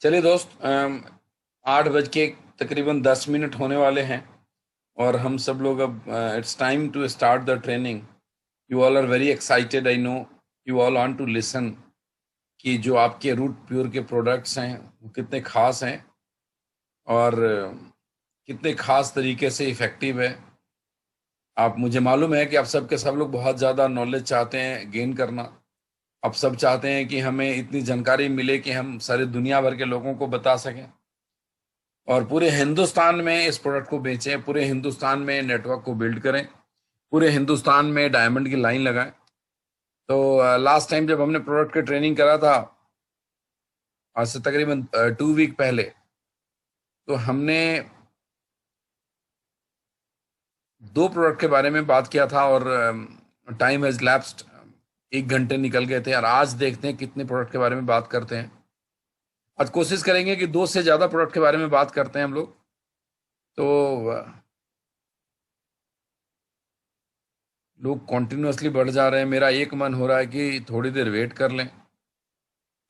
चलिए दोस्त, 8 बज के तकरीबन 10 मिनट होने वाले हैं और हम सब लोग अब it's time to start the training. You all are very excited, I know. You all want to listen कि जो आपके रूट प्योर के प्रोडक्ट्स हैं वो कितने खास हैं और कितने खास तरीके से इफ़ेक्टिव है। आप मुझे मालूम है कि आप सब के सब लोग बहुत ज़्यादा नॉलेज चाहते हैं गेन करना। आप सब चाहते हैं कि हमें इतनी जानकारी मिले कि हम सारी दुनिया भर के लोगों को बता सकें और पूरे हिंदुस्तान में इस प्रोडक्ट को बेचें, पूरे हिंदुस्तान में नेटवर्क को बिल्ड करें, पूरे हिंदुस्तान में डायमंड की लाइन लगाएं। तो लास्ट टाइम जब हमने प्रोडक्ट की ट्रेनिंग करा था, आज से तकरीबन 2 वीक पहले, तो हमने 2 प्रोडक्ट के बारे में बात किया था और टाइम हैज लैप्स्ड। 1 घंटे निकल गए थे और आज देखते हैं कितने प्रोडक्ट के बारे में बात करते हैं। आज कोशिश करेंगे कि 2 से ज़्यादा प्रोडक्ट के बारे में बात करते हैं हम लोग। तो लोग कॉन्टिन्यूसली बढ़ जा रहे हैं। मेरा एक मन हो रहा है कि थोड़ी देर वेट कर लें,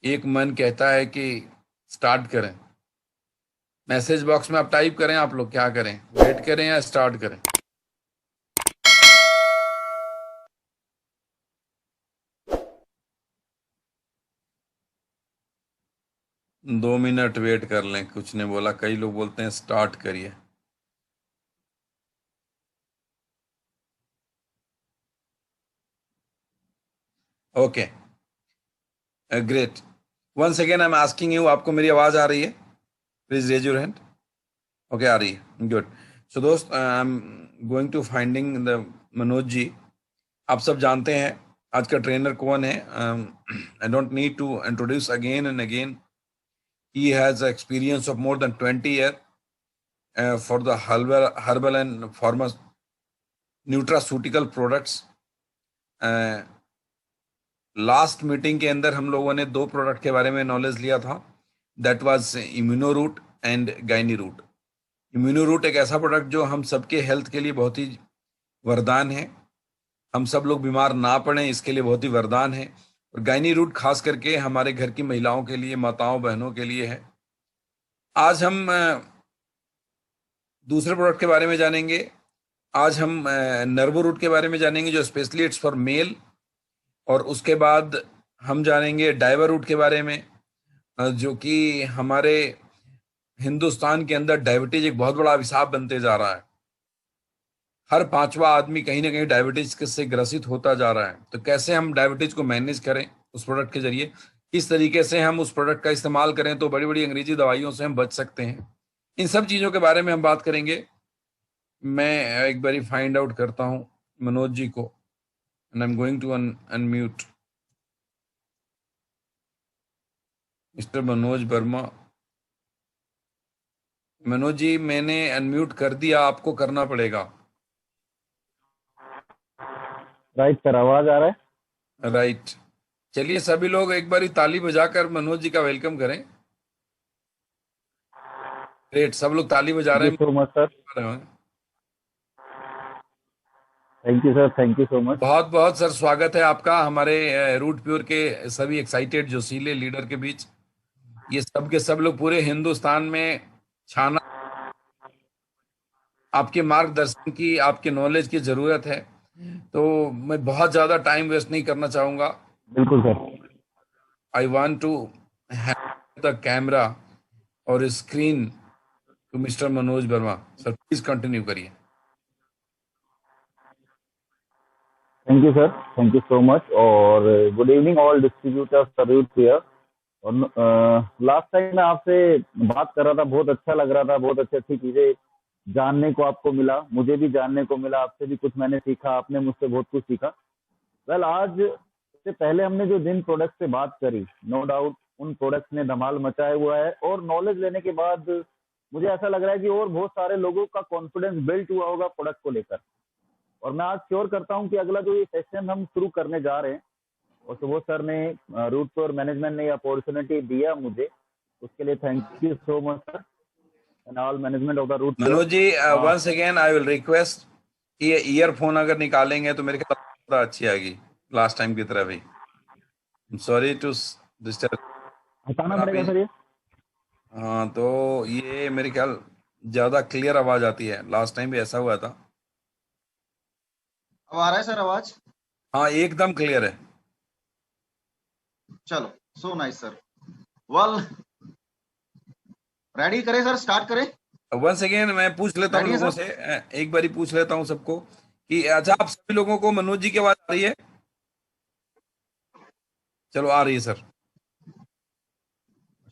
एक मन कहता है कि स्टार्ट करें। मैसेज बॉक्स में आप टाइप करें, आप लोग क्या करें, वेट करें या स्टार्ट करें। 2 मिनट वेट कर लें, कुछ ने बोला, कई लोग बोलते हैं स्टार्ट करिए। Okay, great. Once again I am asking you, आपको मेरी आवाज आ रही है? Please raise your hand. Okay, आ रही है, गुड। सो दोस्त, I am going to finding the Manoj ji. आप सब जानते हैं आज का ट्रेनर कौन है। I don't need to introduce again and again. He has experience of more than 20 years for the herbal and nutraceutical products. Last meeting के अंदर हम लोगों ने 2 प्रोडक्ट के बारे में नॉलेज लिया था। That was immuno root and gynae root. Immuno root एक ऐसा प्रोडक्ट जो हम सबके हेल्थ के लिए बहुत ही वरदान है। हम सब लोग बीमार ना पड़ें इसके लिए बहुत ही वरदान है। और गाइनी रूट खास करके हमारे घर की महिलाओं के लिए, माताओं बहनों के लिए है। आज हम दूसरे प्रोडक्ट के बारे में जानेंगे। आज हम नर्वो रूट के बारे में जानेंगे जो स्पेशली इट्स फॉर मेल। और उसके बाद हम जानेंगे डाइवर रूट के बारे में, जो कि हमारे हिंदुस्तान के अंदर डायबिटीज एक बहुत बड़ा अभिशाप बनते जा रहा है। हर 5वां आदमी कहीं ना कहीं डायबिटीज से ग्रसित होता जा रहा है। तो कैसे हम डायबिटीज को मैनेज करें उस प्रोडक्ट के जरिए, किस तरीके से हम उस प्रोडक्ट का इस्तेमाल करें तो बड़ी बड़ी अंग्रेजी दवाइयों से हम बच सकते हैं, इन सब चीज़ों के बारे में हम बात करेंगे। मैं एक बारी फाइंड आउट करता हूं मनोज जी को, and I am going to unmute mister Manoj Verma. Manoj ji, मैंने अनम्यूट कर दिया, आपको करना पड़ेगा। राइट सर, आवाज आ रहा है। राइट। चलिए सभी लोग एक बारी ताली बजाकर मनोज जी का वेलकम करें। ग्रेट, सब लोग ताली बजा थैंक रहे यू हैं। सो much sir. Thank you sir, thank you so much. बहुत बहुत सर स्वागत है आपका हमारे रूट प्योर के सभी एक्साइटेड जोशीले लीडर के बीच। ये सब के सब लोग पूरे हिंदुस्तान में छाना, आपके मार्गदर्शन की, आपके नॉलेज की जरूरत है। तो मैं बहुत ज्यादा टाइम वेस्ट नहीं करना चाहूंगा। बिल्कुल sir. I want to have the camera और screen to mister Manoj Verma. Sir please continue करिए। Thank you sir, thank you so much. और good evening all distributors service here. और लास्ट टाइम मैं आपसे बात कर रहा था, बहुत अच्छा लग रहा था, बहुत अच्छी अच्छी चीजें जानने को आपको मिला, मुझे भी जानने को मिला, आपसे भी कुछ मैंने सीखा, आपने मुझसे बहुत कुछ सीखा। वेल, आज से पहले हमने जो जिन प्रोडक्ट से बात करी, नो डाउट उन प्रोडक्ट्स ने धमाल मचाया हुआ है। और नॉलेज लेने के बाद मुझे ऐसा लग रहा है कि और बहुत सारे लोगों का कॉन्फिडेंस बिल्ट हुआ होगा प्रोडक्ट को लेकर। और मैं आज श्योर करता हूं कि अगला जो ये सेशन हम शुरू करने जा रहे हैं, और सुबोध सर ने, रूट टूर मैनेजमेंट ने अपॉर्चुनिटी दिया मुझे, उसके लिए thank you so much sir and all management of the root tour. Manoj ji, once again I will request कि ये ईयरफोन अगर निकालेंगे तो मेरे ख्याल ज्यादा अच्छी आएगी, लास्ट टाइम की तरह भी। Sorry to disturb. हटाना आप पड़ेगा सर ये। हाँ, तो ये मेरे ख्याल ज्यादा क्लियर आवाज आती है, लास्ट टाइम भी ऐसा हुआ था। अब आ रहा है सर आवाज? हाँ, एकदम क्लियर है। चलो, so nice sir. Well, ready करें सर, स्टार्ट करें? वंस अगेन मैं पूछ लेता हूँ रेडी है लोगों सर? से, एक बारी पूछ लेता हूँ सबको कि अच्छा, आप सभी लोगों को मनोज जी की आवाज आ रही है? चलो, आ रही है सर।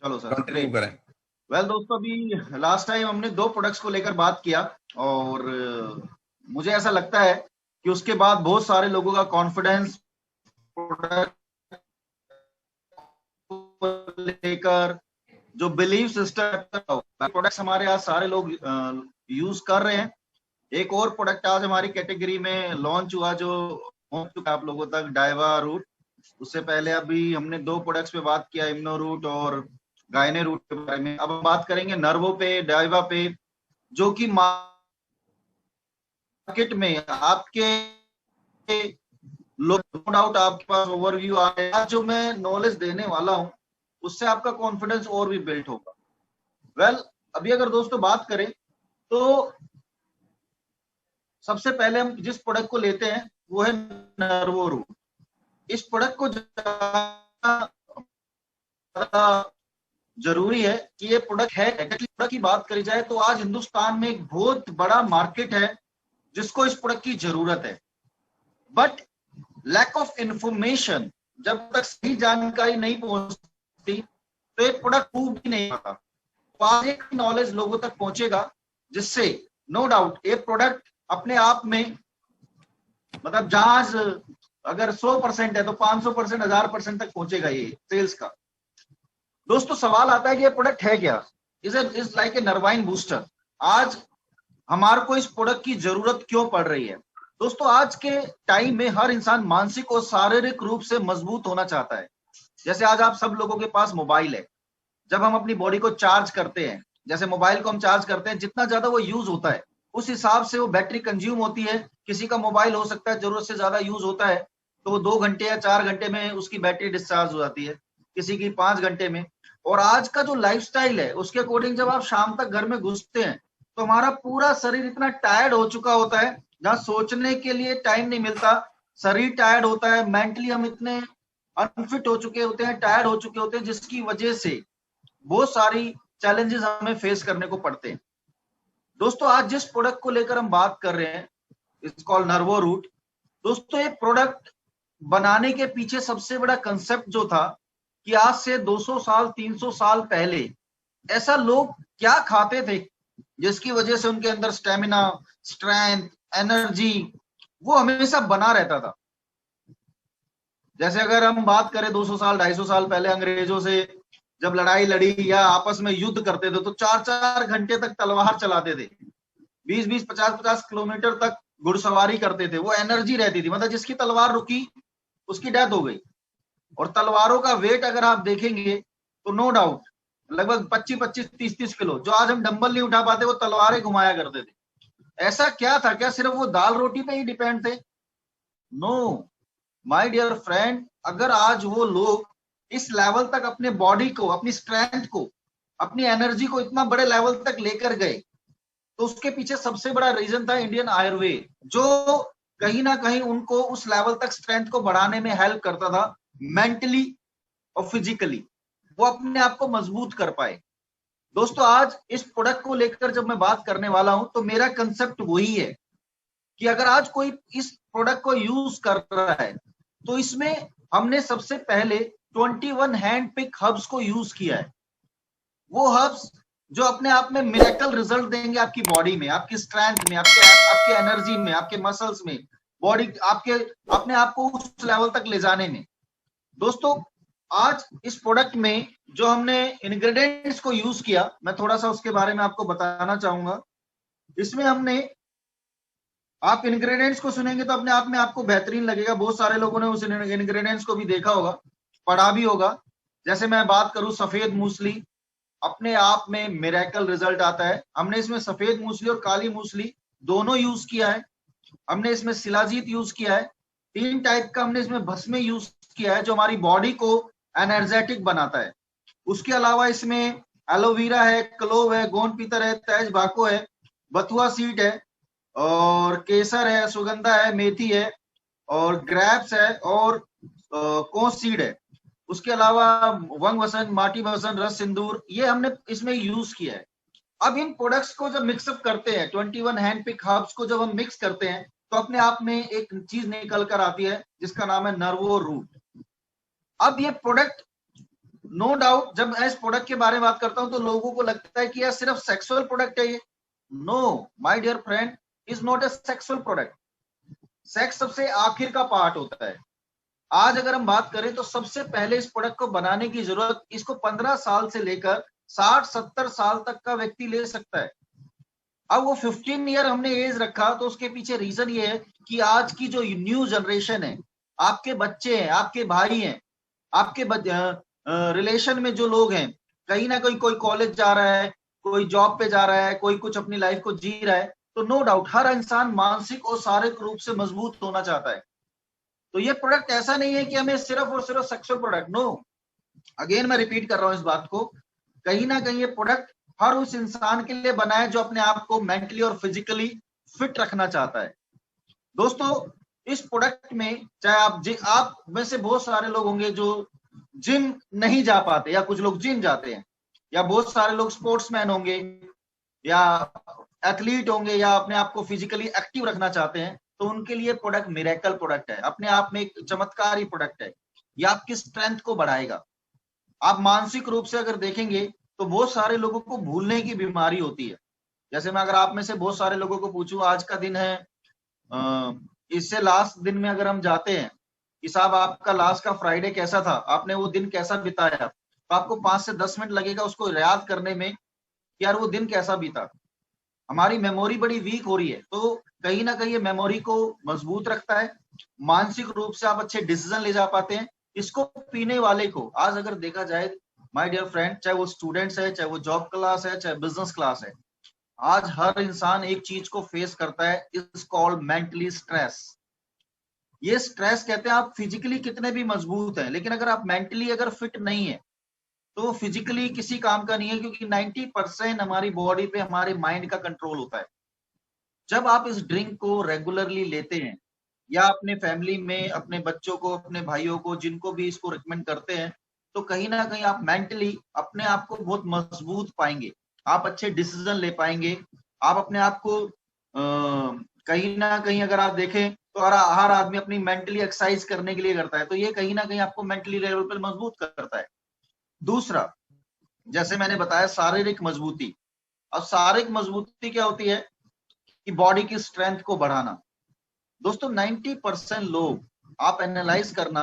चलो सर, कंटिन्यू ग्रेट। करें। वेल दोस्तों, अभी लास्ट टाइम हमने 2 प्रोडक्ट्स को लेकर बात किया, और मुझे ऐसा लगता है कि उसके बाद बहुत सारे लोगों का कॉन्फिडेंस प्रोडक्ट को लेकर, जो बिलीव सिस्टम, प्रोडक्ट्स हमारे आज सारे लोग यूज कर रहे हैं। एक और प्रोडक्ट आज हमारी कैटेगरी में लॉन्च हुआ, जो पहुंच चुका है आप लोगों तक, डाइवा रूट। उससे पहले अभी हमने 2 प्रोडक्ट्स पे बात किया, इम्नो रूट और गायने रूट के बारे में। अब हम बात करेंगे नर्वो पे, डाइवा पे, जो कि मार्केट में आपके नो डाउट आपके पास ओवरव्यू आ गया। जो मैं नॉलेज देने वाला हूं, उससे आपका कॉन्फिडेंस और भी बिल्ड होगा। वेल, अभी अगर दोस्तों बात करें, तो सबसे पहले हम जिस प्रोडक्ट को लेते हैं वो है नर्वो रूट। इस प्रोडक्ट को जरूरी है कि ये प्रोडक्ट है। प्रोडक्ट की बात करी जाए तो आज हिंदुस्तान में एक बहुत बड़ा मार्केट है जिसको इस प्रोडक्ट की जरूरत है, बट लैक ऑफ इंफॉर्मेशन, जब तक सही जानकारी नहीं पहुंचती तो ये प्रोडक्ट मूव भी नहीं आता। तो आज एक नॉलेज लोगों तक पहुंचेगा, जिससे नो डाउट ये प्रोडक्ट अपने आप में, मतलब जहां अगर 100% है तो 500%, 1000% तक पहुंचेगा ये सेल्स का। दोस्तों सवाल आता है कि ये प्रोडक्ट है क्या? Is like a nervine booster. आज हमारे को इस प्रोडक्ट की जरूरत क्यों पड़ रही है? दोस्तों आज के टाइम में हर इंसान मानसिक और शारीरिक रूप से मजबूत होना चाहता है। जैसे आज आप सब लोगों के पास मोबाइल है, जब हम अपनी बॉडी को चार्ज करते हैं, जैसे मोबाइल को हम चार्ज करते हैं, जितना ज्यादा वो यूज होता है उस हिसाब से वो बैटरी कंज्यूम होती है। किसी का मोबाइल हो सकता है जरूरत से ज्यादा यूज होता है तो वो 2 घंटे या 4 घंटे में उसकी बैटरी डिस्चार्ज हो जाती है, किसी की 5 घंटे में। और आज का जो लाइफस्टाइल है उसके अकॉर्डिंग जब आप शाम तक घर में घुसते हैं तो हमारा पूरा शरीर इतना टायर्ड हो चुका होता है, जहां सोचने के लिए टाइम नहीं मिलता। शरीर टायर्ड होता है, मेंटली हम इतने अनफिट हो चुके होते हैं, टायर्ड हो चुके होते हैं, जिसकी वजह से बहुत सारी चैलेंजेस हमें फेस करने को पड़ते हैं। दोस्तों आज जिस प्रोडक्ट को लेकर हम बात कर रहे हैं, इट्स कॉल्ड नर्वो रूट। दोस्तों ये प्रोडक्ट बनाने के पीछे सबसे बड़ा कंसेप्ट जो था कि आज से 200 साल 300 साल पहले ऐसा लोग क्या खाते थे जिसकी वजह से उनके अंदर स्टेमिना, स्ट्रेंथ, एनर्जी वो हमेशा बना रहता था। जैसे अगर हम बात करें 200 साल 250 साल पहले अंग्रेजों से जब लड़ाई लड़ी या आपस में युद्ध करते थे तो 4-4 घंटे तक तलवार चलाते थे, 20-20 50-50 किलोमीटर तक घुड़सवारी करते थे। वो एनर्जी रहती थी, मतलब जिसकी तलवार रुकी उसकी डेथ हो गई। और तलवारों का वेट अगर आप देखेंगे तो नो डाउट लगभग 25-25 30-30 किलो, जो आज हम डंबल नहीं उठा पाते वो तलवारें घुमाया करते थे। ऐसा क्या था? क्या सिर्फ वो दाल रोटी पे ही डिपेंड थे? नो माय डियर फ्रेंड, अगर आज वो लोग इस लेवल तक अपने बॉडी को, अपनी स्ट्रेंथ को, अपनी एनर्जी को इतना बड़े लेवल तक लेकर गए, तो उसके पीछे सबसे बड़ा रीजन था इंडियन आयुर्वेद, जो कहीं ना कहीं उनको उस लेवल तक स्ट्रेंथ को बढ़ाने में हेल्प करता था, मेंटली और फिजिकली वो अपने आप को मजबूत कर पाए। दोस्तों आज इस प्रोडक्ट को लेकर जब मैं बात करने वाला हूं तो मेरा कंसेप्ट वही है कि अगर आज कोई इस प्रोडक्ट को यूज कर रहा है तो इसमें हमने सबसे पहले 21 हैंड पिक हर्ब्स को यूज किया है। वो हर्ब्स जो अपने आप में मिरेकल रिजल्ट देंगे आपकी बॉडी में, आपकी स्ट्रेंथ में, आपके एनर्जी में, आपके मसल्स में, बॉडी आपके अपने आप को उस लेवल तक ले जाने में। दोस्तों आज इस प्रोडक्ट में जो हमने इंग्रेडिएंट्स को यूज किया, मैं थोड़ा सा उसके बारे में आपको बताना चाहूंगा। इसमें हमने, आप इंग्रेडिएंट्स को सुनेंगे तो अपने आप में आपको बेहतरीन लगेगा। बहुत सारे लोगों ने उस इंग्रेडिएंट्स को भी देखा होगा, पढ़ा भी होगा। जैसे मैं बात करूं सफेद मूसली, अपने आप में मिरेकल रिजल्ट आता है। हमने इसमें सफेद मूसली और काली मूसली दोनों यूज किया है। हमने इसमें शिलाजीत यूज किया है। 3 टाइप का हमने इसमें भस्म यूज किया है जो हमारी बॉडी को एनर्जेटिक बनाता है। उसके अलावा इसमें एलोवेरा है, क्लोव है, गोंद पीतर है, तेज भाको है, बथुआ सीड है, और केसर है, सुगंधा है, मेथी है, और ग्रैप्स है, और कोस सीड है। उसके अलावा वंग वसन, माटी वसन, रस सिंदूर, ये हमने इसमें यूज किया है। अब इन प्रोडक्ट्स को जब मिक्सअप करते हैं, 21 हैंड पिक हर्ब्स को जब हम मिक्स करते हैं, तो अपने आप में एक चीज निकल कर आती है जिसका नाम है नर्वो रूट। अब ये प्रोडक्ट, नो डाउट, जब मैं इस प्रोडक्ट के बारे में बात करता हूं तो लोगों को लगता है कि यार सिर्फ सेक्सुअल प्रोडक्ट है ये। No my dear friend, is not a sexual product. Sex सबसे आखिर का पार्ट होता है। आज अगर हम बात करें तो सबसे पहले इस प्रोडक्ट को बनाने की जरूरत, इसको 15 साल से लेकर 60-70 साल तक का व्यक्ति ले सकता है। अब वो 15 ईयर हमने एज रखा, तो उसके पीछे रीजन ये है कि आज की जो न्यू जनरेशन है, आपके बच्चे हैं, आपके भाई हैं, आपके रिलेशन में जो लोग हैं, कहीं ना कहीं कोई कॉलेज जा रहा है, कोई जॉब पे जा रहा है, कोई कुछ अपनी लाइफ को जी रहा है, तो नो डाउट हर इंसान मानसिक और शारीरिक रूप से मजबूत होना चाहता है। तो ये प्रोडक्ट ऐसा नहीं है कि हमें सिर्फ और सिर्फ सेक्सुअल प्रोडक्ट, नो, अगेन मैं रिपीट कर रहा हूं इस बात को, कहीं ना कहीं ये प्रोडक्ट हर उस इंसान के लिए बना है जो अपने आप को मेंटली और फिजिकली फिट रखना चाहता है। दोस्तों, इस प्रोडक्ट में चाहे आप में से बहुत सारे लोग होंगे जो जिम नहीं जा पाते, या कुछ लोग जिम जाते हैं, या बहुत सारे लोग स्पोर्ट्समैन होंगे, या एथलीट होंगे, या अपने आप को फिजिकली एक्टिव रखना चाहते हैं, तो उनके लिए प्रोडक्ट मिरेकल प्रोडक्ट है, अपने आप में एक चमत्कारी प्रोडक्ट है। ये आपकी स्ट्रेंथ को बढ़ाएगा। आप मानसिक रूप से अगर देखेंगे तो बहुत सारे लोगों को भूलने की बीमारी होती है। जैसे मैं अगर आप में से बहुत सारे लोगों को पूछूं, आज का दिन है, इससे लास्ट दिन में अगर हम जाते हैं कि साहब आपका लास्ट का फ्राइडे कैसा था, आपने वो दिन कैसा बिताया, तो आपको 5 से 10 मिनट लगेगा उसको याद करने में कि यार वो दिन कैसा बीता। हमारी मेमोरी बड़ी वीक हो रही है, तो कहीं ना कहीं ये मेमोरी को मजबूत रखता है। मानसिक रूप से आप अच्छे डिसीजन ले जा पाते हैं। इसको पीने वाले को आज अगर देखा जाए, माय डियर फ्रेंड, चाहे वो स्टूडेंट्स है, चाहे वो जॉब क्लास है, चाहे बिजनेस क्लास है, आज हर इंसान एक चीज को फेस करता है, इज कॉल्ड मेंटली स्ट्रेस। ये स्ट्रेस कहते हैं आप फिजिकली कितने भी मजबूत हैं, लेकिन अगर आप मेंटली अगर फिट नहीं है तो फिजिकली किसी काम का नहीं है, क्योंकि 90% हमारी बॉडी पे हमारे माइंड का कंट्रोल होता है। जब आप इस ड्रिंक को रेगुलरली लेते हैं, या अपने फैमिली में अपने बच्चों को, अपने भाइयों को, जिनको भी इसको रिकमेंड करते हैं, तो कहीं ना कहीं आप मेंटली अपने आप को बहुत मजबूत पाएंगे, आप अच्छे डिसीजन ले पाएंगे। आप अपने आप को कहीं ना कहीं अगर आप देखें तो हर आदमी अपनी मेंटली एक्सरसाइज करने के लिए करता है, तो ये कहीं ना कहीं आपको मेंटली लेवल पर मजबूत करता है। दूसरा, जैसे मैंने बताया, शारीरिक मजबूती। अब शारीरिक मजबूती क्या होती है कि बॉडी की स्ट्रेंथ को बढ़ाना। दोस्तों 90% लोग, आप एनालाइज करना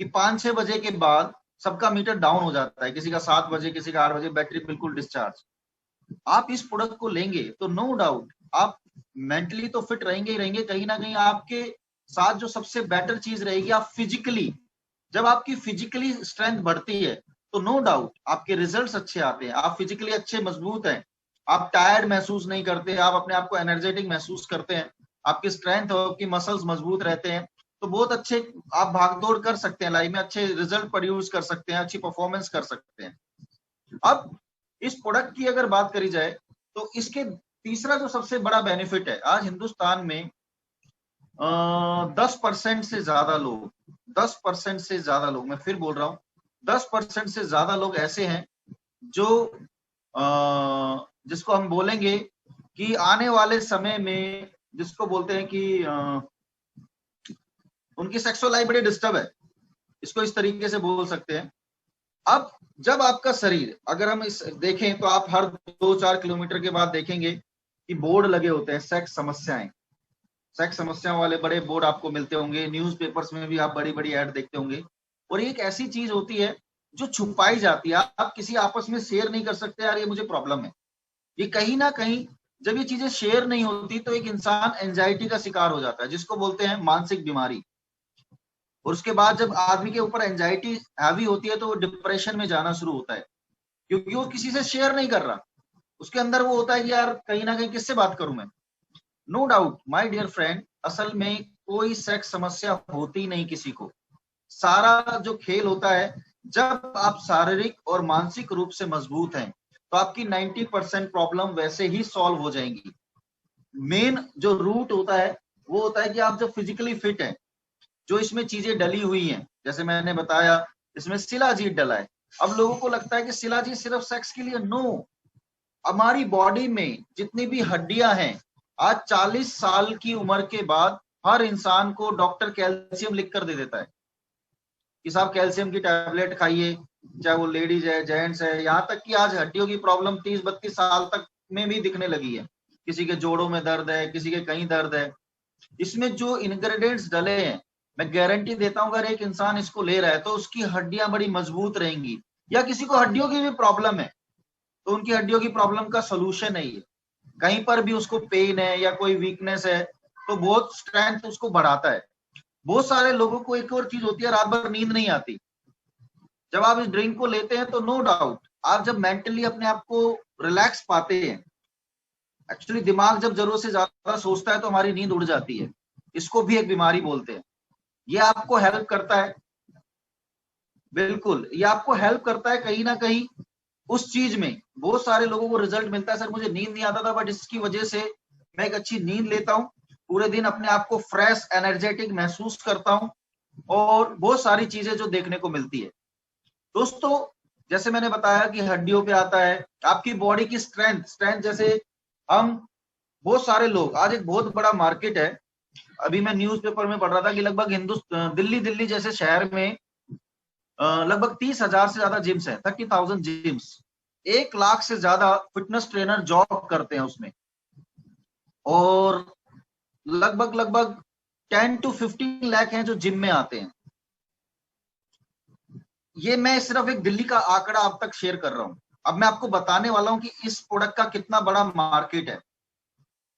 कि 5-6 बजे के बाद सबका मीटर डाउन हो जाता है, किसी का 7 बजे, किसी का 8 बजे, बैटरी बिल्कुल डिस्चार्ज। आप इस प्रोडक्ट को लेंगे तो नो डाउट आप मेंटली तो फिट रहेंगे ही रहेंगे, कहीं ना कहीं आपके साथ जो सबसे बेटर चीज रहेगी, आप फिजिकली, जब आपकी फिजिकली स्ट्रेंथ बढ़ती है तो नो डाउट आपके रिजल्ट्स अच्छे आते हैं। आप फिजिकली अच्छे मजबूत हैं, आप टायर्ड महसूस नहीं करते, आप अपने आप को एनर्जेटिक महसूस करते हैं, आपकी स्ट्रेंथ और आपकी मसल्स मजबूत रहते हैं, तो बहुत अच्छे आप भागदौड़ कर सकते हैं लाइफ में, अच्छे रिजल्ट प्रोड्यूस कर सकते हैं, अच्छी परफॉर्मेंस कर सकते हैं। अब इस प्रोडक्ट की अगर बात करी जाए तो इसके तीसरा जो सबसे बड़ा बेनिफिट है, आज हिंदुस्तान में 10% से ज्यादा लोग, 10% से ज्यादा लोग, मैं फिर बोल रहा हूं, 10% से ज्यादा लोग ऐसे हैं जो जिसको हम बोलेंगे कि आने वाले समय में, जिसको बोलते हैं कि उनकी सेक्सुअल लाइफ बड़ी डिस्टर्ब है, इसको इस तरीके से बोल सकते हैं। अब जब आपका शरीर, अगर हम इस देखें तो आप हर 2-4 किलोमीटर के बाद देखेंगे कि बोर्ड लगे होते हैं, सेक्स समस्याएं, सेक्स समस्याओं वाले बड़े बोर्ड आपको मिलते होंगे, न्यूज़पेपर्स में भी आप बड़ी बड़ी ऐड देखते होंगे। और ये एक ऐसी चीज होती है जो छुपाई जाती है, आप किसी आपस में शेयर नहीं कर सकते, यार ये मुझे प्रॉब्लम है। ये कहीं ना कहीं जब ये चीजें शेयर नहीं होती तो एक इंसान एंजाइटी का शिकार हो जाता है, जिसको बोलते हैं मानसिक बीमारी। और उसके बाद जब आदमी के ऊपर एंजाइटी हैवी होती है तो वो डिप्रेशन में जाना शुरू होता है, क्योंकि वो किसी से शेयर नहीं कर रहा। उसके अंदर वो होता है कि यार कहीं ना कहीं किससे बात करूं मैं। No doubt my dear friend, असल में कोई सेक्स समस्या होती नहीं किसी को। सारा जो खेल होता है जब आप शारीरिक और मानसिक रूप से मजबूत हैं तो आपकी 90% प्रॉब्लम वैसे ही सॉल्व हो जाएंगी। मेन जो रूट होता है वो होता है कि आप जब फिजिकली फिट हैं, जो इसमें चीजें डली हुई हैं, जैसे मैंने बताया इसमें शिलाजीत डला है। अब लोगों को लगता है कि शिलाजीत सिर्फ सेक्स के लिए, नो। हमारी बॉडी में जितनी भी हड्डियां हैं, आज 40 साल की उम्र के बाद हर इंसान को डॉक्टर कैल्शियम लिख कर दे देता है कि साहब कैल्शियम की टैबलेट खाइए, चाहे वो लेडीज है, जेंट्स है, यहाँ तक कि आज हड्डियों की प्रॉब्लम 30-32 साल तक में भी दिखने लगी है। किसी के जोड़ों में दर्द है, किसी के कहीं दर्द है। इसमें जो इंग्रेडिएंट्स डले हैं, मैं गारंटी देता हूं अगर एक इंसान इसको ले रहा है तो उसकी हड्डियां बड़ी मजबूत रहेंगी। या किसी को हड्डियों की भी प्रॉब्लम है तो उनकी हड्डियों की प्रॉब्लम का सोल्यूशन है ये। कहीं पर भी उसको पेन है या कोई वीकनेस है तो बहुत स्ट्रेंथ उसको बढ़ाता है। बहुत सारे लोगों को एक और चीज होती है, रात भर नींद नहीं आती। जब आप इस ड्रिंक को लेते हैं तो नो डाउट आप जब मेंटली अपने आप को रिलैक्स पाते हैं, एक्चुअली दिमाग जब जरूरत से ज्यादा सोचता है तो हमारी नींद उड़ जाती है। इसको भी एक बीमारी बोलते हैं। ये आपको हेल्प करता है, बिल्कुल ये आपको हेल्प करता है कहीं ना कहीं उस चीज में। बहुत सारे लोगों को रिजल्ट मिलता है, सर मुझे नींद नहीं आता था बट इसकी वजह से मैं एक अच्छी नींद लेता हूँ, पूरे दिन अपने आप को फ्रेश एनर्जेटिक महसूस करता हूँ, और बहुत सारी चीजें जो देखने को मिलती है। दोस्तों जैसे मैंने बताया कि हड्डियों पे आता है, आपकी बॉडी की स्ट्रेंथ जैसे हम बहुत सारे लोग, आज एक बहुत बड़ा मार्केट है। अभी मैं न्यूज़पेपर में पढ़ रहा था कि लगभग दिल्ली जैसे शहर में लगभग 30,000 से ज्यादा जिम्स है, 30,000 जिम्स। 1 लाख से ज्यादा फिटनेस ट्रेनर जॉब करते हैं उसमें, और लगभग 10 to 15 लाख हैं जो जिम में आते हैं। ये मैं सिर्फ एक दिल्ली का आंकड़ा आप तक शेयर कर रहा हूं। अब मैं आपको बताने वाला हूं कि इस प्रोडक्ट का कितना बड़ा मार्केट है।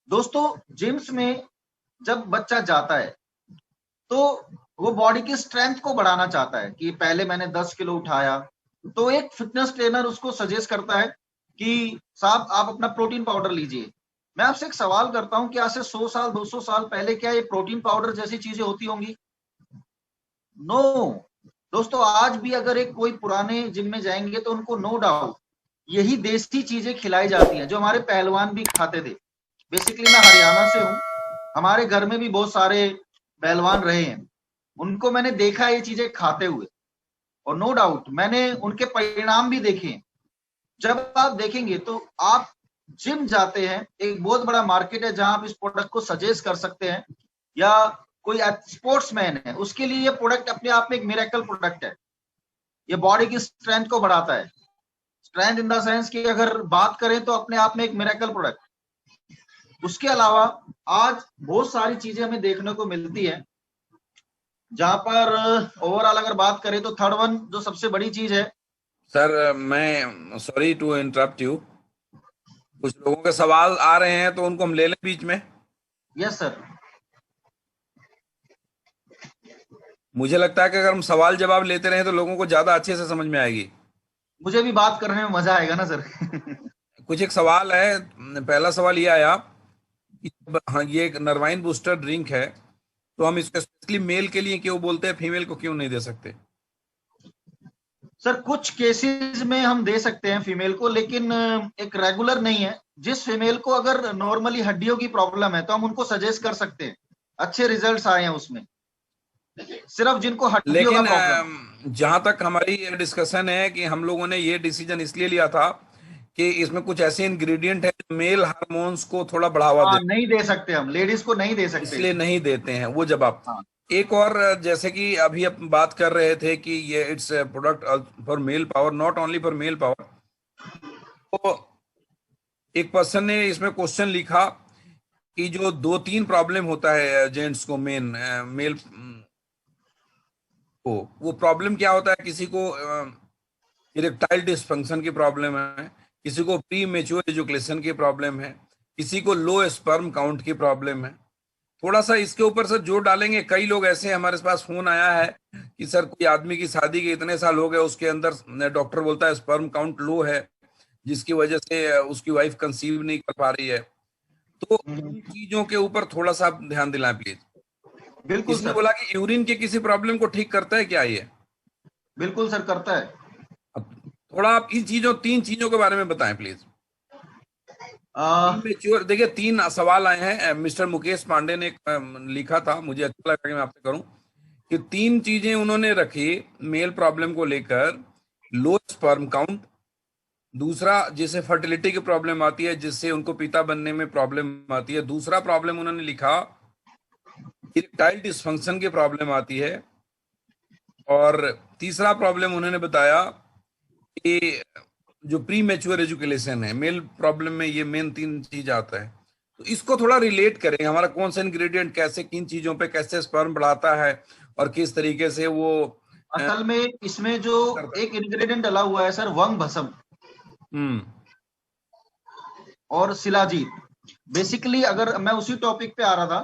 दोस्तों जिम्स में जब बच्चा जाता है तो वो बॉडी की स्ट्रेंथ को बढ़ाना चाहता है कि पहले मैंने 10 किलो उठाया, तो एक फिटनेस ट्रेनर उसको सजेस्ट करता है कि साहब आप अपना प्रोटीन पाउडर लीजिए। मैं आपसे एक सवाल करता हूं कि आज से 100 साल 200 साल पहले क्या ये प्रोटीन पाउडर जैसी चीजें होती होंगी? नो। दोस्तों आज भी अगर एक कोई पुराने जिम में जाएंगे तो उनको नो डाउट यही देसी चीजें खिलाई जाती हैं जो हमारे पहलवान भी खाते थे। बेसिकली मैं हरियाणा से हूँ, हमारे घर में भी बहुत सारे पहलवान रहे हैं, उनको मैंने देखा ये चीजें खाते हुए, और नो डाउट मैंने उनके परिणाम भी देखे। जब आप देखेंगे तो आप जिम जाते हैं, एक बहुत बड़ा मार्केट है जहां आप इस प्रोडक्ट को सजेस्ट कर सकते हैं, या कोई स्पोर्ट्समैन है उसके लिए ये प्रोडक्ट अपने आप में एक मिरेकल प्रोडक्ट है। ये बॉडी की स्ट्रेंथ को बढ़ाता है, स्ट्रेंथ इन द सेंस की अगर बात करें तो अपने आप में एक मिरेकल प्रोडक्ट। उसके अलावा आज बहुत सारी चीजें हमें देखने को मिलती है, जहां पर ओवरऑल अगर बात करें तो थर्ड वन जो सबसे बड़ी चीज है। सर मैं सॉरी टू इंटरप्ट यू, कुछ लोगों के सवाल आ रहे हैं तो उनको हम ले लें बीच में। Yes sir. मुझे लगता है कि अगर हम सवाल जवाब लेते रहे तो लोगों को ज्यादा अच्छे से समझ में आएगी। मुझे भी बात करने में मजा आएगा ना सर। कुछ एक सवाल है। पहला सवाल ये आया कि हाँ ये एक नरवाइन बूस्टर ड्रिंक है तो हम इसको स्पेशली मेल के लिए क्यों बोलते हैं, फीमेल को क्यों नहीं दे सकते? सर कुछ केसेस में हम दे सकते हैं फीमेल को, लेकिन एक रेगुलर नहीं है। जिस फीमेल को अगर नॉर्मली हड्डियों की प्रॉब्लम है तो हम उनको सजेस्ट कर सकते हैं, अच्छे रिजल्ट्स आए हैं उसमें। सिर्फ जिनको हड्डियों का लेकिन प्रॉब्लम, जहां तक हमारी ये डिस्कशन है कि हम लोगों ने ये डिसीजन इसलिए लिया था कि इसमें कुछ ऐसे इंग्रेडिएंट है जो मेल हार्मोन्स को थोड़ा बढ़ावा हाँ दे, नहीं दे सकते, हम लेडीज को नहीं दे सकते इसलिए इसमें। नहीं देते हैं वो जवाब। हाँ एक और जैसे कि अभी हम बात कर रहे थे कि ये it's product for male power, not only for male power. तो एक पर्सन ने इसमें क्वेश्चन लिखा कि जो 2-3 प्रॉब्लम होता है जेंट्स को, मेल को, वो प्रॉब्लम क्या होता है? किसी को इरेक्टाइल डिसफंक्शन की प्रॉब्लम है, किसी को प्री मेच्योर एजुकेशन की प्रॉब्लम है, किसी को लो स्पर्म काउंट की प्रॉब्लम है। थोड़ा सा इसके ऊपर सर जोर डालेंगे। कई लोग ऐसे, हमारे पास फोन आया है कि सर कोई आदमी की शादी के इतने साल हो गए, उसके अंदर डॉक्टर बोलता है स्पर्म काउंट लो है, जिसकी वजह से उसकी वाइफ कंसीव नहीं कर पा रही है। तो इन चीजों के ऊपर थोड़ा सा आप ध्यान दिलाएं प्लीज। बिल्कुल इसने सर। बोला कि यूरिन के किसी प्रॉब्लम को ठीक करता है क्या ये? बिल्कुल सर, करता है। अब थोड़ा आप इन चीजों, 3 चीजों के बारे में बताएं प्लीज। इमेच्योर, देखिए 3 सवाल आए हैं। मिस्टर मुकेश पांडे ने लिखा था, मुझे अच्छा लगा कि मैं आपसे करूं, कि 3 चीजें उन्होंने रखी मेल प्रॉब्लम को लेकर। लो स्पर्म काउंट, दूसरा जिसे फर्टिलिटी की प्रॉब्लम आती है, जिससे उनको पिता बनने में प्रॉब्लम आती है। दूसरा प्रॉब्लम उन्होंने लिखा इरेक्टाइल डिसफंक्शन की प्रॉब्लम आती है। और तीसरा प्रॉब्लम उन्होंने बताया कि जो प्री मैच्योर एजुकेशन है, मेल प्रॉब्लम में ये मेन 3 चीज आता है। तो इसको थोड़ा रिलेट करें, हमारा कौन सा इंग्रेडिएंट कैसे, किन चीजों पे कैसे स्पर्म बढ़ाता है और किस तरीके से वो असल में इसमें जो करता है। एक इंग्रेडिएंट डला हुआ है सर, वंग भस्म हम्म। और शिलाजीत। बेसिकली अगर मैं उसी टॉपिक पे आ रहा था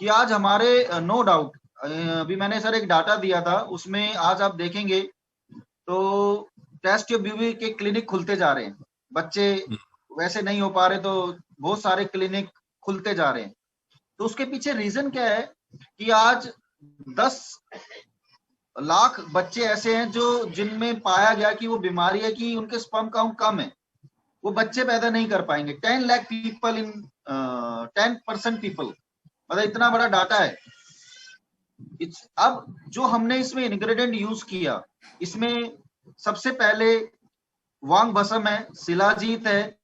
कि आज हमारे नो डाउट, अभी मैंने सर एक डाटा दिया था, उसमें आज आप देखेंगे तो टेस्ट ट्यूब बीबी के क्लिनिक खुलते जा रहे हैं। बच्चे वैसे नहीं हो पा रहे तो बहुत सारे क्लिनिक खुलते जा रहे हैं। तो उसके पीछे रीजन क्या है कि आज 10 लाख बच्चे ऐसे हैं जो जिनमें पाया गया कि वो बीमारी है कि उनके स्पर्म काउंट कम है, वो बच्चे पैदा नहीं कर पाएंगे। 10 लाख पीपल इन 10% पीपल, मतलब इतना बड़ा डाटा है। अब जो हमने इसमें इंग्रेडिएंट यूज किया, इसमें सबसे पहले वांग भस्म है, शिलाजीत है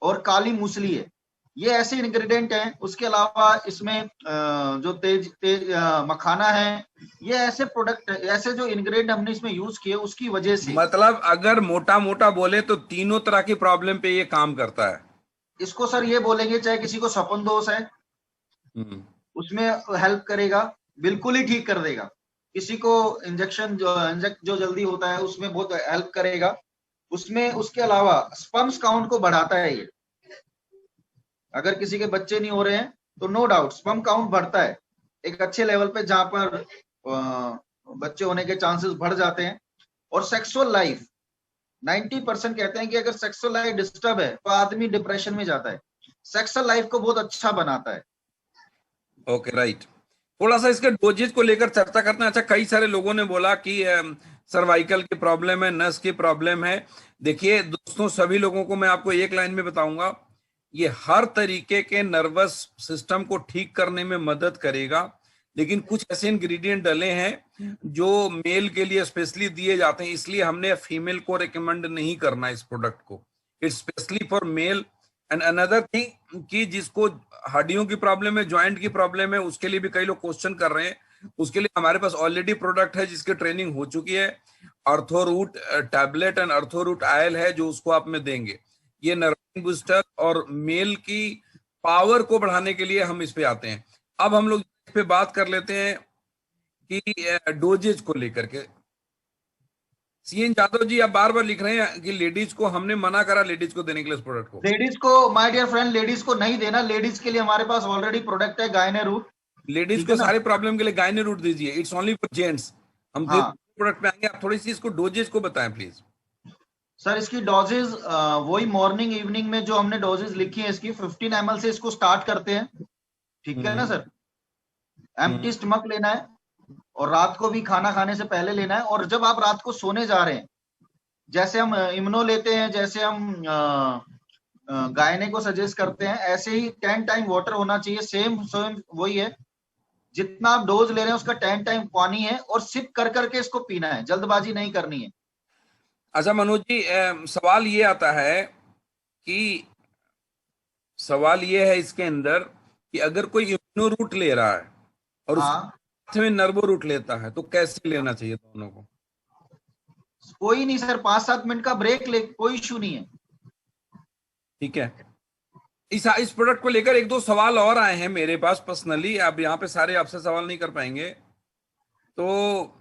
और काली मूसली है। ये ऐसे इंग्रेडिएंट हैं। उसके अलावा इसमें जो तेज तेज मखाना है, ये ऐसे प्रोडक्ट, ऐसे जो इंग्रेडिएंट हमने इसमें यूज किए उसकी वजह से। मतलब अगर मोटा मोटा बोले तो तीनों तरह की प्रॉब्लम पे ये काम करता है। इसको सर ये बोलेंगे, चाहे किसी को सपन दोष है हम्म। उसमें हेल्प करेगा, बिल्कुल ही ठीक कर देगा। किसी को इंजेक्शन जो जल्दी होता है उसमें बहुत हेल्प करेगा उसमें। उसके अलावा स्पर्म्स काउंट को बढ़ाता है ये। अगर किसी के बच्चे नहीं हो रहे हैं तो नो डाउट स्पर्म काउंट बढ़ता है एक अच्छे लेवल पे, जहां पर बच्चे होने के चांसेस बढ़ जाते हैं। और सेक्सुअल लाइफ, 90% कहते हैं कि अगर सेक्सुअल लाइफ डिस्टर्ब है तो आदमी डिप्रेशन में जाता है। सेक्सुअल लाइफ को बहुत अच्छा बनाता है। Okay, right. थोड़ा सा इसके डोजेज को लेकर चर्चा करते हैं। अच्छा, कई सारे लोगों ने बोला कि सर्वाइकल की प्रॉब्लम है, नस की प्रॉब्लम है। देखिए दोस्तों, सभी लोगों को मैं आपको एक लाइन में बताऊंगा, ये हर तरीके के नर्वस सिस्टम को ठीक करने में मदद करेगा। लेकिन कुछ ऐसे इंग्रेडिएंट डले हैं जो मेल के लिए स्पेशली दिए जाते हैं, इसलिए हमने फीमेल को रिकमेंड नहीं करना इस प्रोडक्ट को। It's specially for male. And another thing कि जिसको हड्डियों की प्रॉब्लम है, ज्वाइंट की प्रॉब्लम है, उसके लिए भी कई लोग क्वेश्चन कर रहे हैं। उसके लिए हमारे पास ऑलरेडी प्रोडक्ट है जिसकी ट्रेनिंग हो चुकी है। अर्थोरूट टैबलेट एंड अर्थोरूट आयल है जो उसको आप में देंगे। ये नर्विंग बूस्टर और मेल की पावर को बढ़ाने के लिए हम इस पे आते हैं। अब हम लोग इस पे बात कर लेते हैं कि डोजेज को लेकर के। सीएन यादव जी, आप बार बार लिख रहे हैं कि लेडीज को हमने मना करा लेडीज को देने के लिए इस प्रोडक्ट को। लेडीज को, माय डियर फ्रेंड, लेडीज को नहीं देना। लेडीज के लिए हमारे पास ऑलरेडी प्रोडक्ट है गायने रूट। लेडीज ठीक को है ना? सारे प्रॉब्लम के लिए गायने रूट दीजिए। It's only for gents. हम फिर हाँ प्रोडक्ट पे आएंगे। आप थोड़ी सी इसको डोजेज को बताएं प्लीज। सर, इसकी डोजेज वही मॉर्निंग इवनिंग में जो हमने डोजेज लिखी है इसकी 15 ml से इसको स्टार्ट करते हैं। ठीक है ना सर? एम्प्टी स्टमक लेना है और रात को भी खाना खाने से पहले लेना है। और जब आप रात को सोने जा रहे हैं, जैसे हम इम्यूनो लेते हैं, जैसे हम गायने को सजेस्ट करते हैं, ऐसे ही 10 टाइम वाटर होना चाहिए। सेम सेम वही है, जितना आप डोज ले रहे हैं उसका 10 टाइम पानी है और सिप कर करके इसको पीना है, जल्दबाजी नहीं करनी है। अच्छा मनोज जी, सवाल ये आता है कि सवाल ये है इसके अंदर कि अगर कोई इम्यूनो रूट ले रहा है और हाँ, उसके में नर्वो रूट लेता है तो कैसे लेना चाहिए दोनों को? कोई नहीं सर, 5-7 मिनट का ब्रेक ले, कोई इशू नहीं है। ठीक है। इस प्रोडक्ट को लेकर एक दो सवाल और आए हैं मेरे पास पर्सनली। अब यहाँ पे सारे आपसे सवाल नहीं कर पाएंगे। तो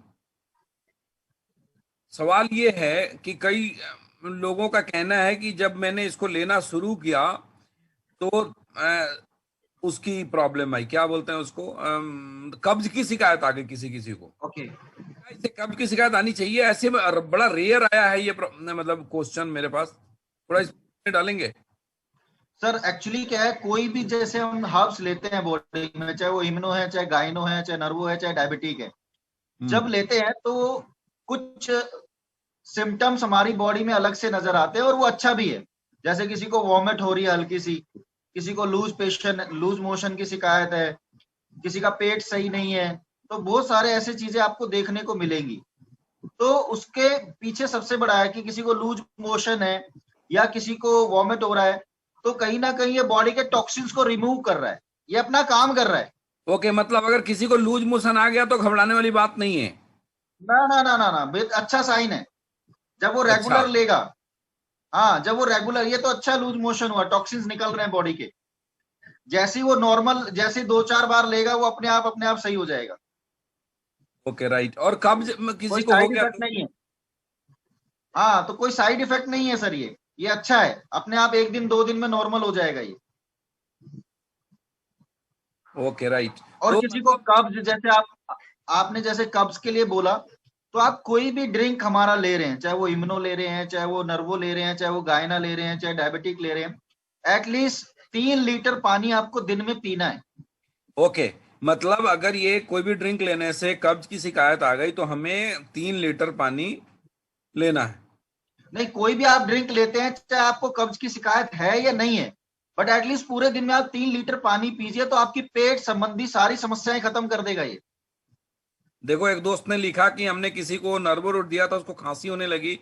सवाल ये है कि कई लोगों का कहना है कि जब मैंने इसको लेना शुरू किया तो उसकी प्रॉब्लम आई, क्या बोलते हैं उसको, कब्ज की शिकायत आ गई किसी किसी को। ओके इससे कब्ज की शिकायत आनी चाहिए? ऐसे में बड़ा रेयर आया है ये मतलब क्वेश्चन मेरे पास, थोड़ा इसमें डालेंगे। सर, एक्चुअली क्या है, कोई भी जैसे हम हर्ब्स लेते हैं बॉडी में, चाहे वो इम्यूनो है, चाहे गाइनो है, चाहे नर्वो है, चाहे डायबिटिक है, जब लेते हैं तो कुछ सिम्टम्स हमारी बॉडी में अलग से नजर आते हैं और वो अच्छा भी है। जैसे किसी को वॉमिट हो रही है हल्की सी, किसी को लूज मोशन की शिकायत है, किसी का पेट सही नहीं है, तो बहुत सारे ऐसे चीजें आपको देखने को मिलेंगी। तो उसके पीछे सबसे बड़ा है कि किसी को लूज मोशन है या किसी को वॉमिट हो रहा है, तो कहीं ना कहीं ये बॉडी के टॉक्सिन्स को रिमूव कर रहा है, ये अपना काम कर रहा है। ओके, मतलब अगर किसी को लूज मोशन आ गया तो घबराने वाली बात नहीं है। ना ना ना ना ना, अच्छा साइन है जब वो अच्छा, रेगुलर लेगा। हाँ, जब वो रेगुलर, ये तो अच्छा लूज मोशन हुआ, टॉक्सिन्स निकल रहे हैं बॉडी के। जैसे ही वो नॉर्मल, जैसे 2-4 बार लेगा वो अपने आप सही हो जाएगा। Okay, right. और कब्ज कोई किसी को हो साइड गया? इफेक्ट नहीं है। हाँ, तो कोई साइड इफेक्ट नहीं है सर, ये अच्छा है, अपने आप 1 दिन 2 दिन में नॉर्मल हो जाएगा ये। Okay, right. और तो किसी को मतलब कब्ज, जैसे आपने जैसे कब्ज के लिए बोला, तो आप कोई भी ड्रिंक हमारा ले रहे हैं, चाहे वो इम्यूनो ले रहे हैं, चाहे वो नर्वो ले रहे हैं, चाहे वो गायना ले रहे हैं, चाहे डायबिटिक ले रहे हैं, एटलीस्ट 3 लीटर पानी आपको दिन में पीना है। ओके, मतलब अगर ये कोई भी ड्रिंक लेने से कब्ज की शिकायत आ गई तो हमें 3 लीटर पानी लेना है। नहीं, कोई भी आप ड्रिंक लेते हैं, चाहे आपको कब्ज की शिकायत है या नहीं है, बट एटलीस्ट पूरे दिन में आप 3 लीटर पानी पीजिए, तो आपकी पेट संबंधी सारी समस्याएं खत्म कर देगा ये। देखो, एक दोस्त ने लिखा कि हमने किसी को नर्वो रूट दिया था, उसको खांसी होने लगी।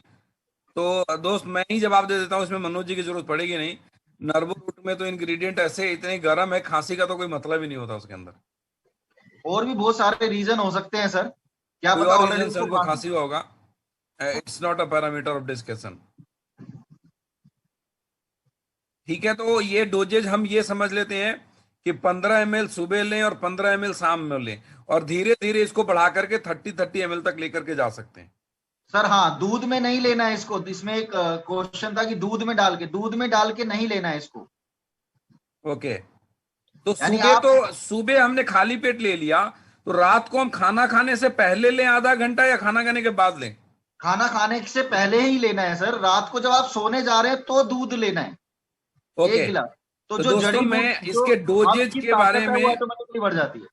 तो दोस्त, मैं ही जवाब दे देता हूँ, इसमें मनोज जी की जरूरत पड़ेगी नहीं। नर्वो रूट में तो इंग्रेडिएंट ऐसे इतने गर्म है, खांसी का तो कोई मतलब ही नहीं होता उसके अंदर। और भी बहुत सारे रीजन हो सकते हैं सर, क्या कोई पता और ऑलरेडी रीजन से उसको उनको खांसी। खांसी हुआ होगा। It's not a parameter of discussion. ठीक है, तो ये डोजेज हम ये समझ लेते हैं कि 15 ml सुबह लें और 15 ml शाम में लें, और धीरे धीरे इसको बढ़ा करके 30-30 ml तक लेकर के जा सकते हैं। सर हाँ, दूध में नहीं लेना है इसको। इसमें एक क्वेश्चन था कि दूध में डाल के नहीं लेना है इसको। ओके, तो यानी सुबह आप तो सुबह हमने खाली पेट ले लिया, तो रात को हम खाना खाने से पहले लें आधा घंटा, या खाना खाने के बाद लें? खाना खाने से पहले ही लेना है सर। रात को जब आप सोने जा रहे हैं तो दूध लेना है, एक ओके, गिलास। तो तो जो दोस्तों, जड़ी मैं बूटी, जो इसके डोजेज आपकी के बारे ताकत है, वो में ऑटोमेटिकली बढ़ जाती है।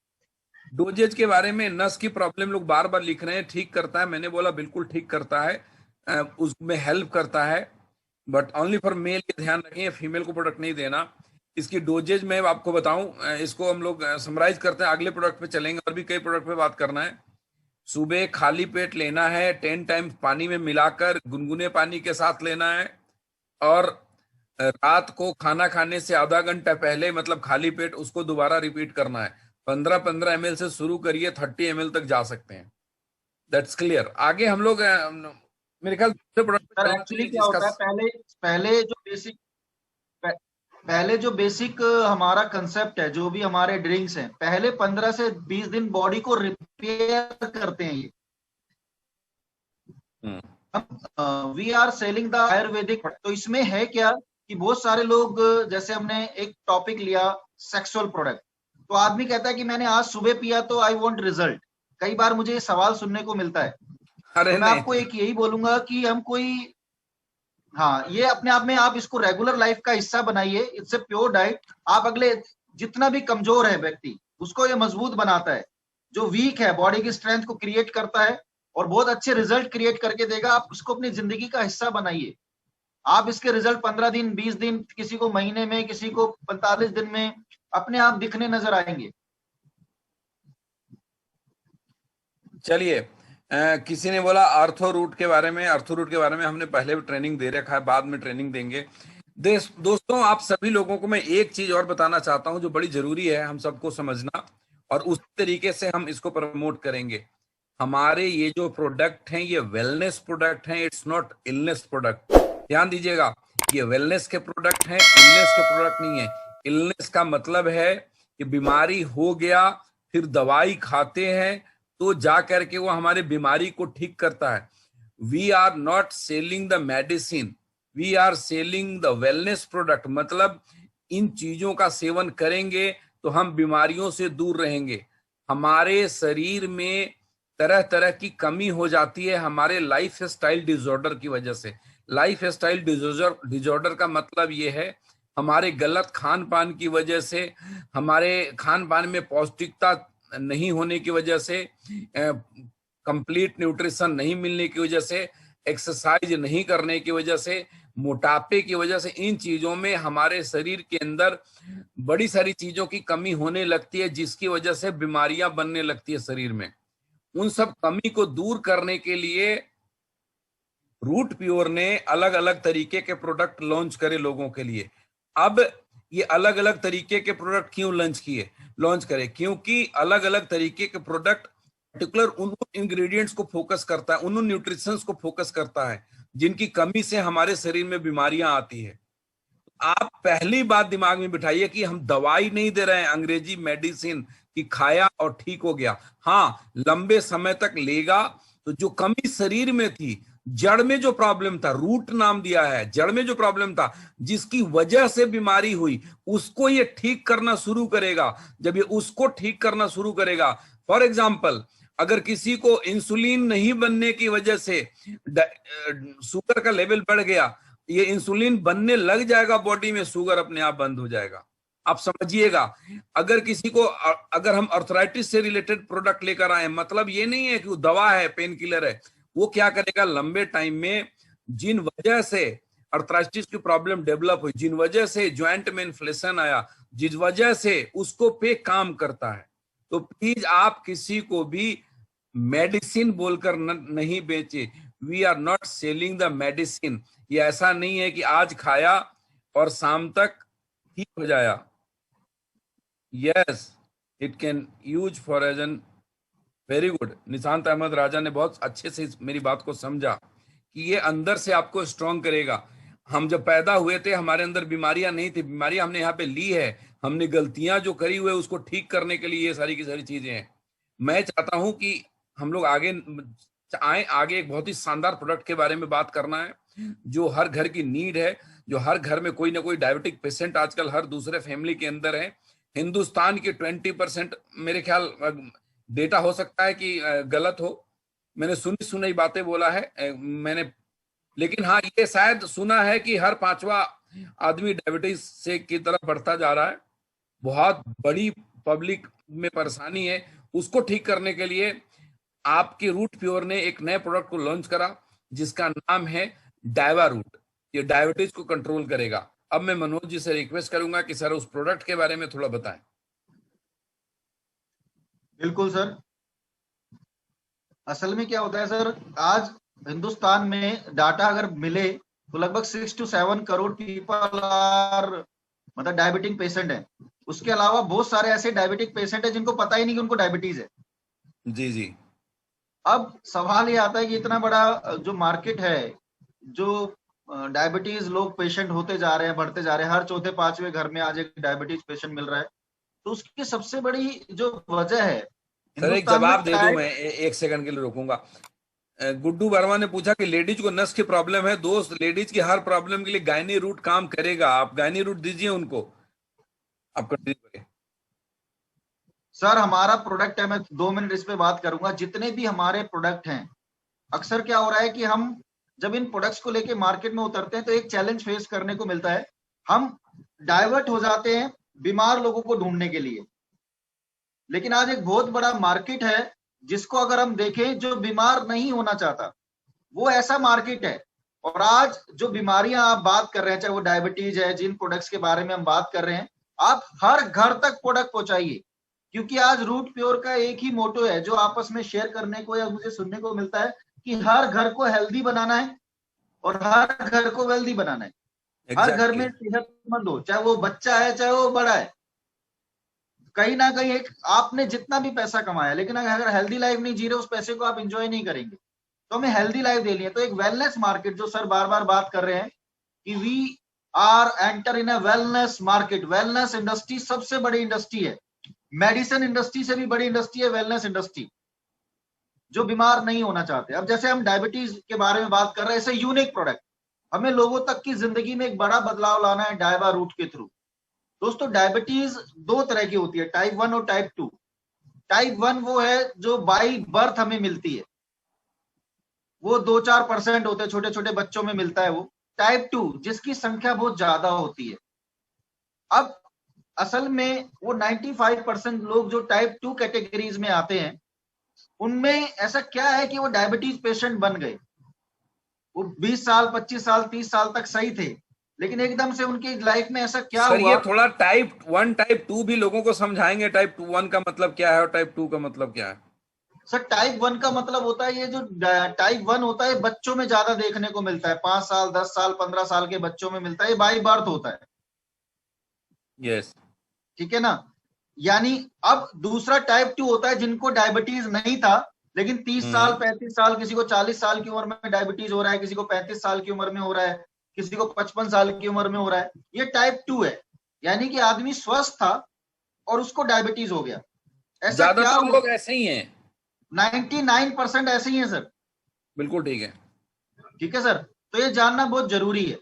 नस की प्रॉब्लम लोग बार बार लिख रहे हैं, ठीक करता है। मैंने बोला बिल्कुल ठीक करता है, उसमें हेल्प करता है, बट ओनली फॉर मेल। ये ध्यान रखें, फीमेल को प्रोडक्ट नहीं देना। इसकी डोजेज मैं आपको बताऊं, इसको हम लोग समराइज करते हैं, अगले प्रोडक्ट पे चलेंगे, और भी कई प्रोडक्ट पे बात करना है। सुबह खाली पेट लेना है, 10 टाइम्स पानी में मिलाकर, गुनगुने पानी के साथ लेना है। और रात को खाना खाने से आधा घंटा पहले, मतलब खाली पेट, उसको दोबारा रिपीट करना है। 15-15 ml से शुरू करिए, 30 ml तक जा सकते हैं। That's clear. आगे हम लोग मेरे ख्याल दूसरे प्रोडक्ट पे सर चलना एक्चुअली चाहिए क्या जिसका होता है, पहले जो बेसिक पहले जो बेसिक हमारा कंसेप्ट है, जो भी हमारे ड्रिंक्स हैं, पहले 15 से 20 दिन बॉडी को रिपेयर करते हैं ये। We are selling the ayurvedic. तो इसमें है क्या कि बहुत सारे लोग, जैसे हमने एक टॉपिक लिया सेक्सुअल प्रोडक्ट, तो आदमी कहता है कि मैंने आज सुबह पिया तो आई वांट रिजल्ट। कई बार मुझे ये सवाल सुनने को मिलता है। अरे तो मैं नहीं, आपको एक यही बोलूंगा कि हम कोई, हाँ, ये अपने आप में आप इसको रेगुलर लाइफ का हिस्सा बनाइए। It's a pure diet. आप अगले, जितना भी कमजोर है व्यक्ति, उसको ये मजबूत बनाता है। जो वीक है, बॉडी की स्ट्रेंथ को क्रिएट करता है और बहुत अच्छे रिजल्ट क्रिएट करके देगा। आप उसको अपनी जिंदगी का हिस्सा बनाइए। आप इसके रिजल्ट 15 दिन, 20 दिन, किसी को महीने में, किसी को 45 दिन में अपने आप दिखने नजर आएंगे। चलिए। किसी ने बोला आर्थो रूट के बारे में। आर्थो रूट के बारे में हमने पहले भी ट्रेनिंग दे रखा है, बाद में ट्रेनिंग देंगे। दोस्तों, आप सभी लोगों को मैं एक चीज और बताना चाहता हूं जो बड़ी जरूरी है हम सबको समझना, और उस तरीके से हम इसको प्रमोट करेंगे। हमारे ये जो प्रोडक्ट हैं, ये वेलनेस प्रोडक्ट हैं, इट्स नॉट इलनेस प्रोडक्ट। ध्यान दीजिएगा, ये वेलनेस के प्रोडक्ट हैं, इलनेस के प्रोडक्ट नहीं है। इलनेस का मतलब है कि बीमारी हो गया, फिर दवाई खाते हैं तो जा करके वो हमारे बीमारी को ठीक करता है। We are not selling the medicine, we are selling the wellness product. मतलब इन चीजों का सेवन करेंगे तो हम बीमारियों से दूर रहेंगे। हमारे शरीर में तरह तरह की कमी हो जाती है हमारे लाइफ स्टाइल डिसऑर्डर की वजह से। लाइफ स्टाइल डिसऑर्डर का मतलब ये है, हमारे गलत खान पान की वजह से, हमारे खान पान में पौष्टिकता नहीं होने की वजह से, कंप्लीट न्यूट्रिशन नहीं मिलने की वजह से, एक्सरसाइज नहीं करने की वजह से, मोटापे की वजह से, इन चीजों में हमारे शरीर के अंदर बड़ी सारी चीजों की कमी होने लगती है, जिसकी वजह से बीमारियां बनने लगती है शरीर में। उन सब कमी को दूर करने के लिए रूट प्योर ने अलग अलग तरीके के प्रोडक्ट लॉन्च करे लोगों के लिए। अब ये अलग अलग तरीके के प्रोडक्ट क्यों लॉन्च करे? क्योंकि अलग अलग तरीके के प्रोडक्ट पर्टिकुलर उन इंग्रेडिएंट्स को फोकस करता है, उन न्यूट्रिशंस को फोकस करता है जिनकी कमी से हमारे शरीर में बीमारियां आती है। आप पहली बात दिमाग में बिठाइए कि हम दवाई नहीं दे रहे हैं, अंग्रेजी मेडिसिन की खाया और ठीक हो गया। हाँ, लंबे समय तक लेगा तो जो कमी शरीर में थी, जड़ में जो प्रॉब्लम था, रूट नाम दिया है, जड़ में जो प्रॉब्लम था जिसकी वजह से बीमारी हुई, उसको ये ठीक करना शुरू करेगा। जब ये उसको ठीक करना शुरू करेगा, फॉर एग्जाम्पल अगर किसी को इंसुलिन नहीं बनने की वजह से शुगर का लेवल बढ़ गया, ये इंसुलिन बनने लग जाएगा बॉडी में, शुगर अपने आप बंद हो जाएगा। आप समझिएगा, अगर किसी को, अगर हम अर्थराइटिस से रिलेटेड प्रोडक्ट लेकर आए, मतलब ये नहीं है कि वो दवा है, पेन किलर है, वो क्या करेगा लंबे टाइम में, जिन वजह से अर्थराइटिस की प्रॉब्लम डेवलप हुई, जिन वजह से ज्वाइंट में इन्फ्लेशन आया, जिस वजह से उसको पे काम करता है। तो प्लीज आप किसी को भी मेडिसिन बोलकर नहीं बेचे। We are not selling the medicine. ये ऐसा नहीं है कि आज खाया और शाम तक ठीक हो जाया। Yes, it can use for as an very good. Nishant Ahmad Raja ने बहुत अच्छे से मेरी बात को समझा कि ये अंदर से आपको स्ट्रॉन्ग करेगा। हम जब पैदा हुए थे हमारे अंदर बीमारियां नहीं थी, बीमारियां हमने यहाँ पे ली है, हमने गलतियां जो करी हुए उसको ठीक करने के लिए ये सारी की सारी चीजें हैं। मैं चाहता हूं कि हम लोग आगे आए, आगे एक बहुत ही शानदार प्रोडक्ट के बारे में बात करना है जो हर घर की नीड है, जो हर घर में कोई ना कोई डायबिटिक पेशेंट आजकल हर दूसरे फैमिली के अंदर है। हिंदुस्तान की 20% मेरे ख्याल, डेटा हो सकता है कि गलत हो, मैंने सुनी बातें बोला है मैंने, लेकिन हाँ ये शायद सुना है कि हर 5वां आदमी डायबिटीज से की तरफ बढ़ता जा रहा है। बहुत बड़ी पब्लिक में परेशानी है, उसको ठीक करने के लिए आपके रूट प्योर ने एक नए प्रोडक्ट को लॉन्च करा जिसका नाम है डायवा रूट। ये डायबिटीज को कंट्रोल करेगा। अब मैं मनोज जी से रिक्वेस्ट करूंगा कि सर उस प्रोडक्ट के बारे में थोड़ा बताएं। बिल्कुल सर। असल में क्या होता है सर, आज हिंदुस्तान में डाटा अगर मिले तो लगभग 6 to 7 करोड़ पीपल आर मतलब डायबिटिक पेशेंट है। उसके अलावा बहुत सारे ऐसे डायबिटिक पेशेंट है जिनको पता ही नहीं कि उनको डायबिटीज है। जी जी। अब सवाल ये आता है कि इतना बड़ा जो मार्केट है, जो डायबिटीज लोग पेशेंट होते जा रहे हैं, बढ़ते जा रहे हैं, हर चौथे पांचवें घर में आज एक डायबिटीज पेशेंट मिल रहा है, तो उसकी सबसे बड़ी जो वजह है, सर एक जवाब दे दो, मैं एक सेकंड के लिए रोकूंगा। गुड्डू वर्मा ने पूछा कि लेडीज को नस की प्रॉब्लम है। दोस्त, लेडीज की हर प्रॉब्लम के लिए गायनी रूट काम करेगा। आप गायनी रूट दीजिए उनको। आप कंटिन्यू करें सर। हमारा प्रोडक्ट है, मैं 2 मिनट इस पे बात करूंगा। जितने भी हमारे प्रोडक्ट हैं, अक्सर क्या हो रहा है कि हम जब इन प्रोडक्ट्स को लेके मार्केट में उतरते हैं तो एक चैलेंज फेस करने को मिलता है। हम डाइवर्ट हो जाते हैं बीमार लोगों को ढूंढने के लिए, लेकिन आज एक बहुत बड़ा मार्केट है जिसको अगर हम देखें, जो बीमार नहीं होना चाहता, वो ऐसा मार्केट है। और आज जो बीमारियां आप बात कर रहे हैं, चाहे वो डायबिटीज है, जिन प्रोडक्ट्स के बारे में हम बात कर रहे हैं, आप हर घर तक प्रोडक्ट पहुंचाइए। क्योंकि आज रूट प्योर का एक ही मोटो है जो आपस में शेयर करने को या मुझे सुनने को मिलता है कि हर घर को हेल्दी बनाना है और हर घर को वेल्दी बनाना है। हर घर में सेहतमंद हो, चाहे वो बच्चा है चाहे वो बड़ा है। कहीं ना कहीं एक आपने जितना भी पैसा कमाया, लेकिन अगर हेल्दी लाइफ नहीं जी रहे, उस पैसे को आप इंजॉय नहीं करेंगे। तो हमें हेल्दी लाइफ देनी है। तो एक वेलनेस मार्केट, जो सर बार बार बात कर रहे हैं कि we are enter in a wellness market. Wellness industry सबसे बड़ी इंडस्ट्री है, मेडिसिन इंडस्ट्री से भी बड़ी इंडस्ट्री है वेलनेस इंडस्ट्री, जो बीमार नहीं होना चाहते। अब जैसे हम डायबिटीज के बारे में बात कर रहे हैं, ऐसे यूनिक प्रोडक्ट, हमें लोगों तक की जिंदगी में एक बड़ा बदलाव लाना है डायबा रूट के थ्रू। दोस्तों, डायबिटीज 2 तरह की होती है, टाइप 1 और टाइप 2। टाइप 1 वो है जो बाई बर्थ हमें मिलती है, वो 2-4% होते हैं, छोटे छोटे बच्चों में मिलता है वो। टाइप 2 जिसकी संख्या बहुत ज्यादा होती है। अब असल में वो 95% लोग जो टाइप 2 कैटेगरीज में आते हैं, उनमें ऐसा क्या है कि वो डायबिटीज पेशेंट बन गए। वो 20 साल 25 साल 30 साल तक सही थे, लेकिन एकदम से उनकी लाइफ में ऐसा क्या सर हुआ। ये थोड़ा टाइप 1 टाइप 2 भी लोगों को समझाएंगे, टाइप 1 का मतलब क्या है और टाइप 2 का मतलब क्या है? सर टाइप 1 का मतलब होता है, ये जो टाइप 1 होता है बच्चों में ज्यादा देखने को मिलता है, 5 साल 10 साल 15 साल के बच्चों में मिलता है, ये बाई बर्थ होता है। यस। ठीक है ना। यानी अब दूसरा टाइप 2 होता है जिनको डायबिटीज नहीं था, लेकिन 30 साल 35 साल, किसी को 40 साल की उम्र में डायबिटीज हो रहा है, किसी को 35 साल की उम्र में हो रहा है, किसी को 55 साल की उम्र में हो रहा है। ये टाइप 2 है, यानी कि आदमी स्वस्थ था और उसको डायबिटीज हो गया। ऐसा क्या ज्यादातर हुआ? लोग ऐसे ही हैं। 99% ऐसे ही है सर। बिल्कुल ठीक है। ठीक है सर, तो ये जानना बहुत जरूरी है।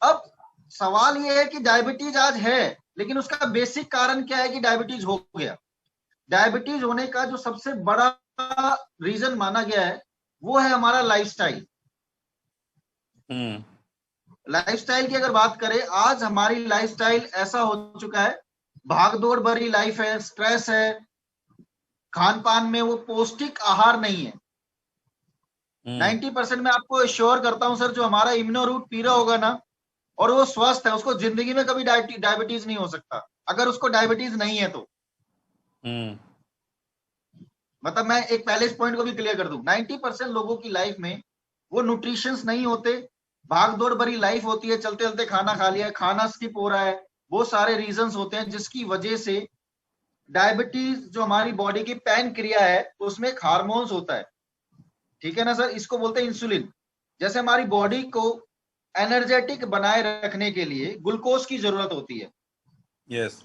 अब सवाल ये है कि डायबिटीज आज है, लेकिन उसका बेसिक कारण क्या है कि डायबिटीज हो गया। डायबिटीज होने का जो सबसे बड़ा रीजन माना गया है वो है हमारा लाइफस्टाइल। हम्म। लाइफस्टाइल की अगर बात करें, आज हमारी लाइफस्टाइल ऐसा हो चुका है, भागदौड़ भरी लाइफ है, स्ट्रेस है, खान पान में वो पौष्टिक आहार नहीं है। 90% मैं आपको श्योर करता हूं सर, जो हमारा इम्यूनो रूट पी रहा होगा ना और वो स्वस्थ है, उसको जिंदगी में कभी डायबिटीज नहीं हो सकता, अगर उसको डायबिटीज नहीं है तो। हम्म। मतलब मैं एक पहले इस पॉइंट को भी क्लियर कर दूं, 90% लोगों की लाइफ में वो न्यूट्रिशंस नहीं होते, भाग दौड़ भरी लाइफ होती है, चलते चलते खाना खा लिया, खाना स्किप हो रहा है, बहुत सारे रीजंस होते हैं जिसकी वजह से डायबिटीज, जो हमारी बॉडी की पैन क्रिया है, तो उसमें एक हार्मोन्स होता है। ठीक है ना सर, इसको बोलते हैं इंसुलिन। जैसे हमारी बॉडी को एनर्जेटिक बनाए रखने के लिए ग्लूकोज की जरूरत होती है। यस।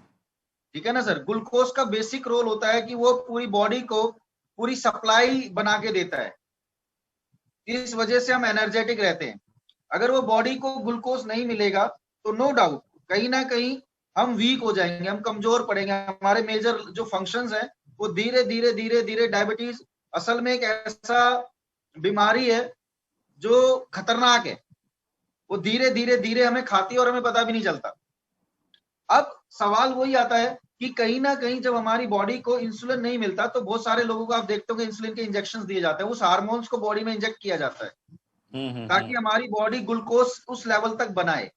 ठीक है ना सर, ग्लूकोज का बेसिक रोल होता है कि वो पूरी बॉडी को पूरी सप्लाई बना के देता है, इस वजह से हम एनर्जेटिक रहते हैं। अगर वो बॉडी को ग्लूकोज नहीं मिलेगा तो नो डाउट कहीं ना कहीं हम वीक हो जाएंगे, हम कमजोर पड़ेंगे, हमारे मेजर जो फंक्शंस हैं वो धीरे धीरे धीरे धीरे। डायबिटीज असल में एक ऐसा बीमारी है जो खतरनाक है, वो धीरे धीरे धीरे हमें खाती है और हमें पता भी नहीं चलता। अब सवाल वही आता है कि कहीं ना कहीं जब हमारी बॉडी को इंसुलिन नहीं मिलता, तो बहुत सारे लोगों को आप देखते हो कि इंसुलिन के इंजेक्शन दिए जाते हैं, उस हार्मोन्स को बॉडी में इंजेक्ट किया जाता है ताकि हमारी बॉडी ग्लूकोज उस लेवल तक बनाए।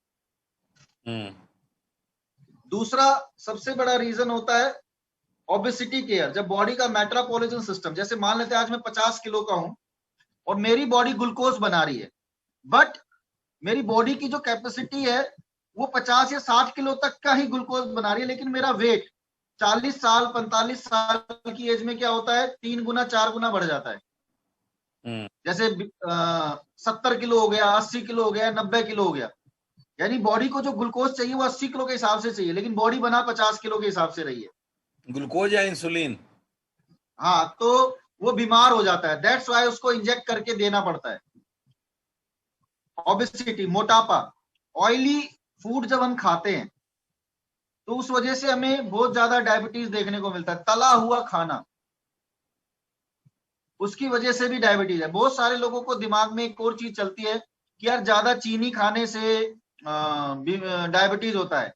दूसरा सबसे बड़ा रीजन होता है ओबेसिटी केयर। जब बॉडी का मेटाबॉलिज्म सिस्टम, जैसे मान लेते हैं आज मैं 50 किलो का हूं और मेरी बॉडी ग्लूकोज बना रही है, बट मेरी बॉडी की जो कैपेसिटी है वो 50 या 60 किलो तक का ही ग्लूकोज बना रही है, लेकिन मेरा वेट 40 साल 45 साल की एज में क्या होता है, 3 गुना 4 गुना बढ़ जाता है। जैसे 70 किलो हो गया, 80 किलो हो गया, 90 किलो हो गया। यानी बॉडी को जो ग्लूकोज चाहिए वो 80 किलो के हिसाब से चाहिए, लेकिन बॉडी बना 50 किलो के हिसाब से रही है। ग्लूकोज या इंसुलिन? हाँ, तो वो बीमार हो जाता है, दैट्स वाई उसको इंजेक्ट करके देना पड़ता है। ओबेसिटी, मोटापा, ऑयली फूड जब हम खाते हैं तो उस वजह से हमें बहुत ज्यादा डायबिटीज देखने को मिलता है। तला हुआ खाना, उसकी वजह से भी डायबिटीज है। बहुत सारे लोगों को दिमाग में एक और चीज चलती है कि यार ज्यादा चीनी खाने से डायबिटीज होता है,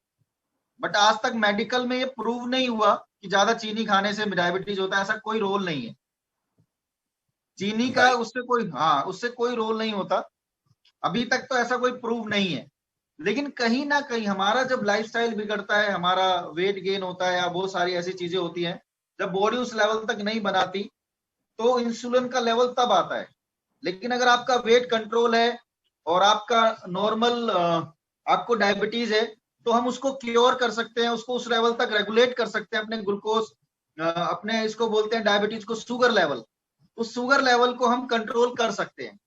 बट आज तक मेडिकल में ये प्रूव नहीं हुआ कि ज्यादा चीनी खाने से डायबिटीज होता है, ऐसा कोई रोल नहीं है। चीनी का उससे कोई रोल नहीं होता, अभी तक तो ऐसा कोई प्रूव नहीं है। लेकिन कहीं ना कहीं हमारा जब लाइफस्टाइल बिगड़ता है, हमारा वेट गेन होता है या बहुत सारी ऐसी चीजें होती हैं, जब बॉडी उस लेवल तक नहीं बनाती तो इंसुलिन का लेवल तब आता है। लेकिन अगर आपका वेट कंट्रोल है और आपका नॉर्मल आपको डायबिटीज है, तो हम उसको क्योर कर सकते हैं, उसको उस लेवल तक रेगुलेट कर सकते हैं, अपने ग्लूकोज, अपने इसको बोलते हैं डायबिटीज को शुगर लेवल, उस शुगर लेवल को हम कंट्रोल कर सकते हैं।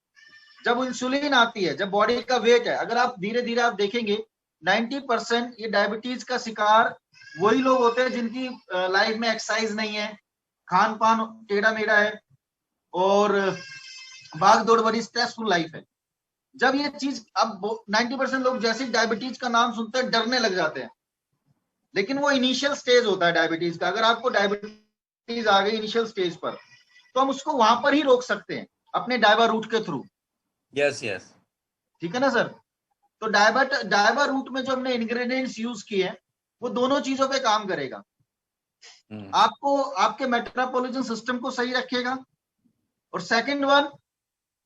जब इंसुलिन आती है, जब बॉडी का वेट है, अगर आप धीरे धीरे आप देखेंगे 90% ये डायबिटीज का शिकार वही लोग होते हैं जिनकी लाइफ में एक्सरसाइज नहीं है, खान पान टेढ़ा मेढ़ा है और भाग दौड़ भरी स्ट्रेसफुल लाइफ है। जब ये चीज, अब 90% लोग जैसे डायबिटीज का नाम सुनते हैं डरने लग जाते हैं, लेकिन वो इनिशियल स्टेज होता है डायबिटीज का। अगर आपको डायबिटीज आ गई इनिशियल स्टेज पर, तो हम उसको वहां पर ही रोक सकते हैं अपने डायबा रूट के थ्रू। Yes yes. ठीक है ना सर। तो डायबा रूट में जो हमने इंग्रेडिएंट्स यूज किए हैं वो दोनों चीजों पे काम करेगा। आपको आपके मेटाबॉलिज्म सिस्टम को सही रखेगा। और सेकंड वन,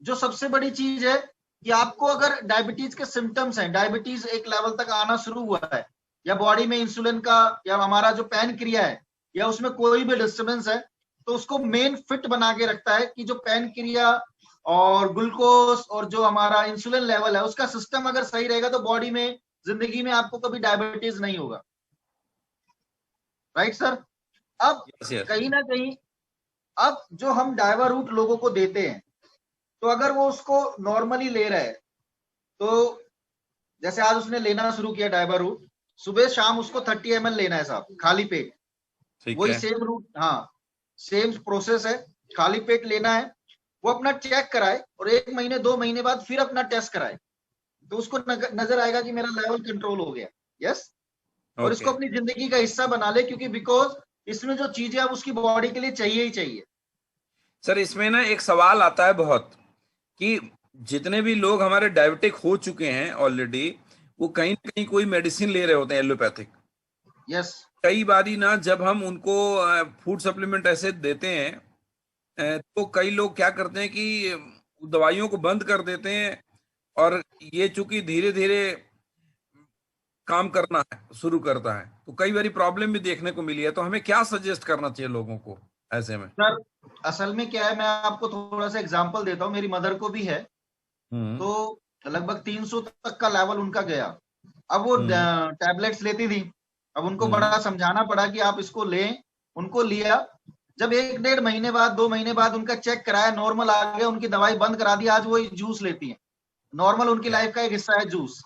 जो सबसे बड़ी चीज है कि आपको अगर डायबिटीज के सिम्टम्स हैं, डायबिटीज एक लेवल तक आना शुरू हुआ है, या बॉडी में इंसुलिन का या हमारा जो पैनक्रिया है या उसमें कोई भी डिस्टर्बेंस है, तो उसको मेन फिट बना के रखता है कि जो पैनक्रिया और ग्लूकोज और जो हमारा इंसुलिन लेवल है उसका सिस्टम अगर सही रहेगा तो बॉडी में, जिंदगी में आपको कभी डायबिटीज नहीं होगा। Right sir. अब कहीं ना कहीं, अब जो हम डायवा रूट लोगों को देते हैं, तो अगर वो उसको नॉर्मली ले रहा है, तो जैसे आज उसने लेना शुरू किया डायवा रूट, सुबह शाम उसको 30 ml लेना है साहब, खाली पेट। वही सेम रूट, हाँ सेम प्रोसेस है, खाली पेट लेना है। वो अपना चेक कराए और 1 महीने 2 महीने बाद फिर अपना टेस्ट कराए, तो उसको नजर आएगा कि मेरा लेवल कंट्रोल हो गया। यस। और इसको अपनी जिंदगी का हिस्सा बना ले, क्योंकि बिकॉज इसमें जो चीजें अब उसकी बॉडी के लिए चाहिए ही चाहिए। सर इसमें ना एक सवाल आता है बहुत कि जितने भी लोग हमारे डायबिटिक हो चुके हैं ऑलरेडी, वो कहीं ना कहीं कोई मेडिसिन ले रहे होते हैं एलोपैथिक। यस। कई बारी ना जब हम उनको फूड सप्लीमेंट ऐसे देते हैं, तो कई लोग क्या करते हैं कि दवाइयों को बंद कर देते हैं, और ये चूंकि धीरे धीरे काम करना है शुरू करता है, तो कई बारी प्रॉब्लम भी देखने को मिली है। तो हमें क्या सजेस्ट करना चाहिए लोगों को ऐसे में? सर असल में क्या है, मैं आपको थोड़ा सा एग्जांपल देता हूँ। मेरी मदर को भी है, तो लगभग 300 तक का लेवल उनका गया। अब वो टैबलेट्स लेती थी, अब उनको बड़ा समझाना पड़ा कि आप इसको लें। उनको लिया, जब 1-1.5 महीने बाद 2 महीने बाद उनका चेक कराया, नॉर्मल आ गया, उनकी दवाई बंद करा दी। आज वो जूस लेती है, नॉर्मल उनकी लाइफ का एक हिस्सा है जूस।